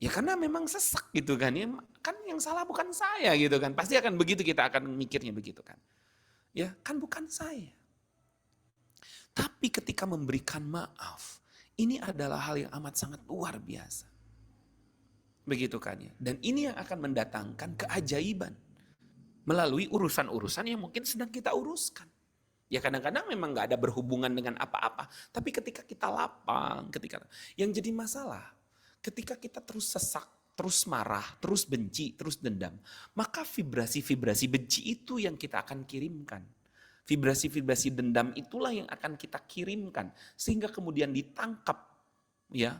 Ya karena memang sesak gitu kan ya. Kan yang salah bukan saya gitu kan. Pasti akan begitu, kita akan mikirnya begitu kan. Ya kan bukan saya. Tapi ketika memberikan maaf, ini adalah hal yang amat sangat luar biasa. Begitu kan ya. Dan ini yang akan mendatangkan keajaiban melalui urusan-urusan yang mungkin sedang kita uruskan. Ya kadang-kadang memang gak ada berhubungan dengan apa-apa. Tapi ketika kita lapang, yang jadi masalah, ketika kita terus sesak, terus marah, terus benci, terus dendam, maka vibrasi-vibrasi benci itu yang kita akan kirimkan. Vibrasi-vibrasi dendam itulah yang akan kita kirimkan sehingga kemudian ditangkap ya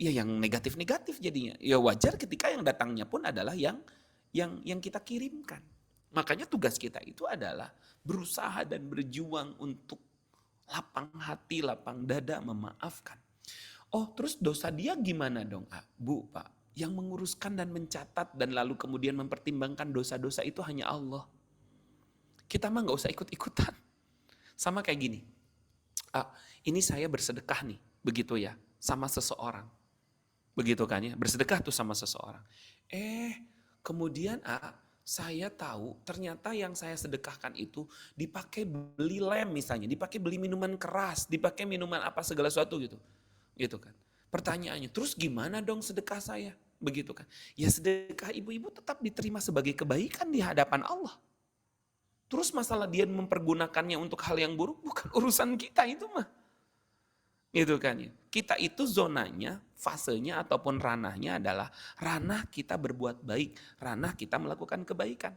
yang negatif-negatif jadinya. Ya wajar ketika yang datangnya pun adalah yang kita kirimkan. Makanya tugas kita itu adalah berusaha dan berjuang untuk lapang hati, lapang dada, memaafkan. Oh, terus dosa dia gimana dong, Bu, Pak? Yang menguruskan dan mencatat dan lalu kemudian mempertimbangkan dosa-dosa itu hanya Allah. Kita mah gak usah ikut-ikutan. Sama kayak gini. Ini saya bersedekah nih, begitu ya, sama seseorang. Begitu kan ya, bersedekah tuh sama seseorang. Kemudian saya tahu ternyata yang saya sedekahkan itu dipakai beli lem misalnya, dipakai beli minuman keras, dipakai minuman apa segala sesuatu gitu. Gitu kan. Pertanyaannya, terus gimana dong sedekah saya? Begitu kan. Ya sedekah ibu-ibu tetap diterima sebagai kebaikan di hadapan Allah. Terus masalah dia mempergunakannya untuk hal yang buruk bukan urusan kita itu mah. Gitu kan ya. Kita itu zonanya, fasenya ataupun ranahnya adalah ranah kita berbuat baik, ranah kita melakukan kebaikan.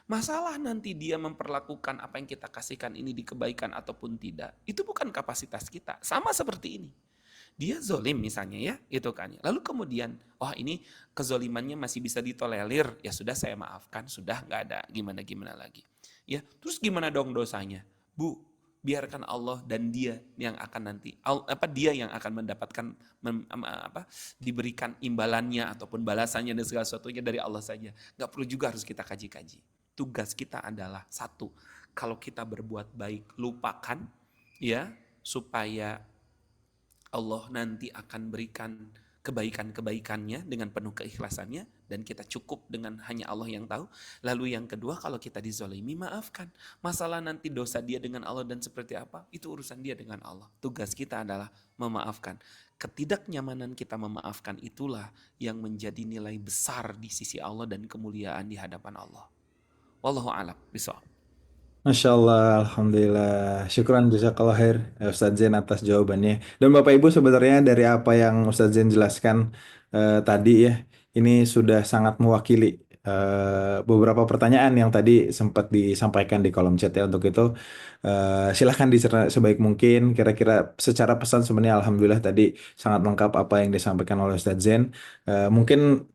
Masalah nanti dia memperlakukan apa yang kita kasihkan ini di kebaikan ataupun tidak, itu bukan kapasitas kita. Sama seperti ini. Dia zolim misalnya ya, gitu kan. Lalu kemudian, ini kezolimannya masih bisa ditolerir, ya sudah saya maafkan, sudah nggak ada gimana-gimana lagi. Ya, terus gimana dong dosanya? Bu, biarkan Allah dan dia yang akan nanti, dia yang akan mendapatkan, diberikan imbalannya ataupun balasannya dan segala sesuatunya dari Allah saja. Nggak perlu juga harus kita kaji-kaji. Tugas kita adalah satu, kalau kita berbuat baik, lupakan, ya, supaya Allah nanti akan berikan kebaikan-kebaikannya dengan penuh keikhlasannya dan kita cukup dengan hanya Allah yang tahu. Lalu yang kedua, kalau kita dizolimi, maafkan. Masalah nanti dosa dia dengan Allah dan seperti apa, itu urusan dia dengan Allah. Tugas kita adalah memaafkan. Ketidaknyamanan kita memaafkan itulah yang menjadi nilai besar di sisi Allah dan kemuliaan di hadapan Allah. Wallahu a'lam bishawab. Masya Allah, Alhamdulillah. Syukran jazakallah khair Ustadz Zain atas jawabannya. Dan Bapak Ibu sebenarnya dari apa yang Ustadz Zain jelaskan tadi ya, ini sudah sangat mewakili beberapa pertanyaan yang tadi sempat disampaikan di kolom chat ya. Untuk itu silahkan dicerna sebaik mungkin. Kira-kira secara pesan sebenarnya Alhamdulillah tadi sangat lengkap apa yang disampaikan oleh Ustadz Zain. Mungkin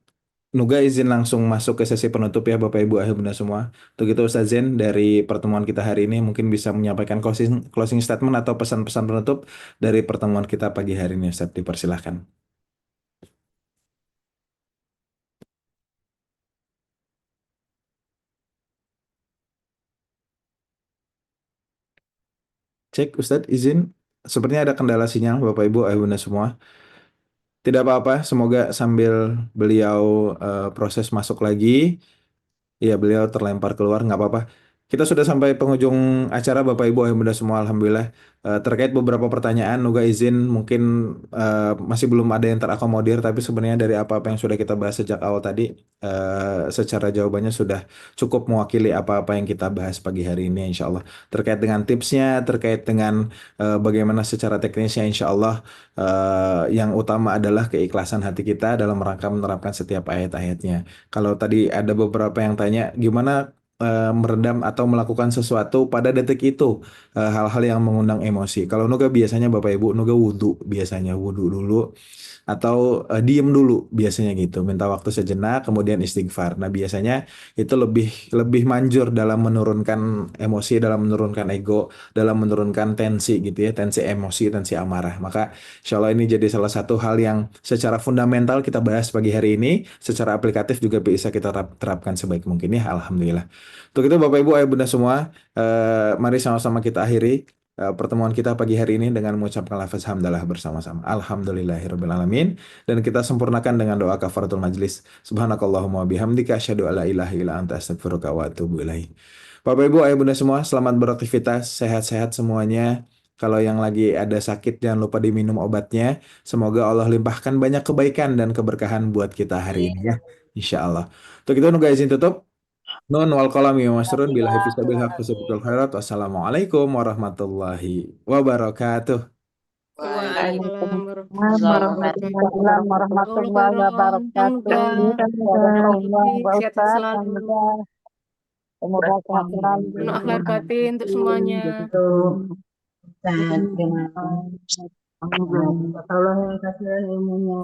Nuga izin langsung masuk ke sesi penutup ya Bapak Ibu Ahli Bunda semua. Untuk itu Ustaz Zain dari pertemuan kita hari ini mungkin bisa menyampaikan closing statement atau pesan-pesan penutup dari pertemuan kita pagi hari ini Ustaz, dipersilahkan. Cek Ustaz izin. Sepertinya ada kendala sinyal Bapak Ibu Ahli Bunda semua. Tidak apa-apa, semoga sambil beliau proses masuk lagi, ya beliau terlempar keluar, nggak apa-apa. kita sudah sampai penghujung acara Bapak Ibu Ayah Bunda semua Alhamdulillah. Terkait beberapa pertanyaan, Nuga izin mungkin masih belum ada yang terakomodir, tapi sebenarnya dari apa-apa yang sudah kita bahas sejak awal tadi, secara jawabannya sudah cukup mewakili apa-apa yang kita bahas pagi hari ini insya Allah. Terkait dengan tipsnya, terkait dengan bagaimana secara teknisnya insya Allah, yang utama adalah keikhlasan hati kita dalam rangka menerapkan setiap ayat-ayatnya. Kalau tadi ada beberapa yang tanya, gimana meredam atau melakukan sesuatu pada detik itu, hal-hal yang mengundang emosi. Kalau Nuga biasanya Bapak Ibu, Nuga wudhu biasanya wudhu dulu atau diem dulu biasanya gitu, minta waktu sejenak kemudian istighfar. Nah biasanya itu lebih lebih manjur dalam menurunkan emosi, dalam menurunkan ego, dalam menurunkan tensi gitu ya, tensi emosi, tensi amarah. Maka insya Allah ini jadi salah satu hal yang secara fundamental kita bahas pagi hari ini, secara aplikatif juga bisa kita terapkan sebaik mungkin ya. Alhamdulillah. Untuk itu Bapak Ibu Ayah Bunda semua, mari sama-sama kita akhiri pertemuan kita pagi hari ini dengan mengucapkan lafaz hamdalah bersama-sama. Alhamdulillahirabbil alamin, dan kita sempurnakan dengan doa kafaratul majlis. Subhanakallahumma bihamdika asyhadu alla ilaha illa anta astaghfiruka wa atubu ilaik. Bapak Ibu Ayah Bunda semua, selamat beraktivitas, sehat-sehat semuanya. Kalau yang lagi ada sakit jangan lupa diminum obatnya. Semoga Allah limpahkan banyak kebaikan dan keberkahan buat kita hari ini ya. Insya Allah. Untuk itu Nuga izin tutup. Nun wal qalami wa masrun billahi fisabil haq fisabil khairat. Wassalamualaikum warahmatullahi wabarakatuh. Waalaikumsalam Waalaikumsalam warahmatullahi wabarakatuh. warahmatullahi Kang wabarakatuh. Nuga, Jazakallah, Mbak sehat Ustadz, selalu. Alhamdulillah. Semoga sehat selalu. Penuh akhlak batin untuk semuanya. Alhamdulillah. Allah yang kasih ilmunya.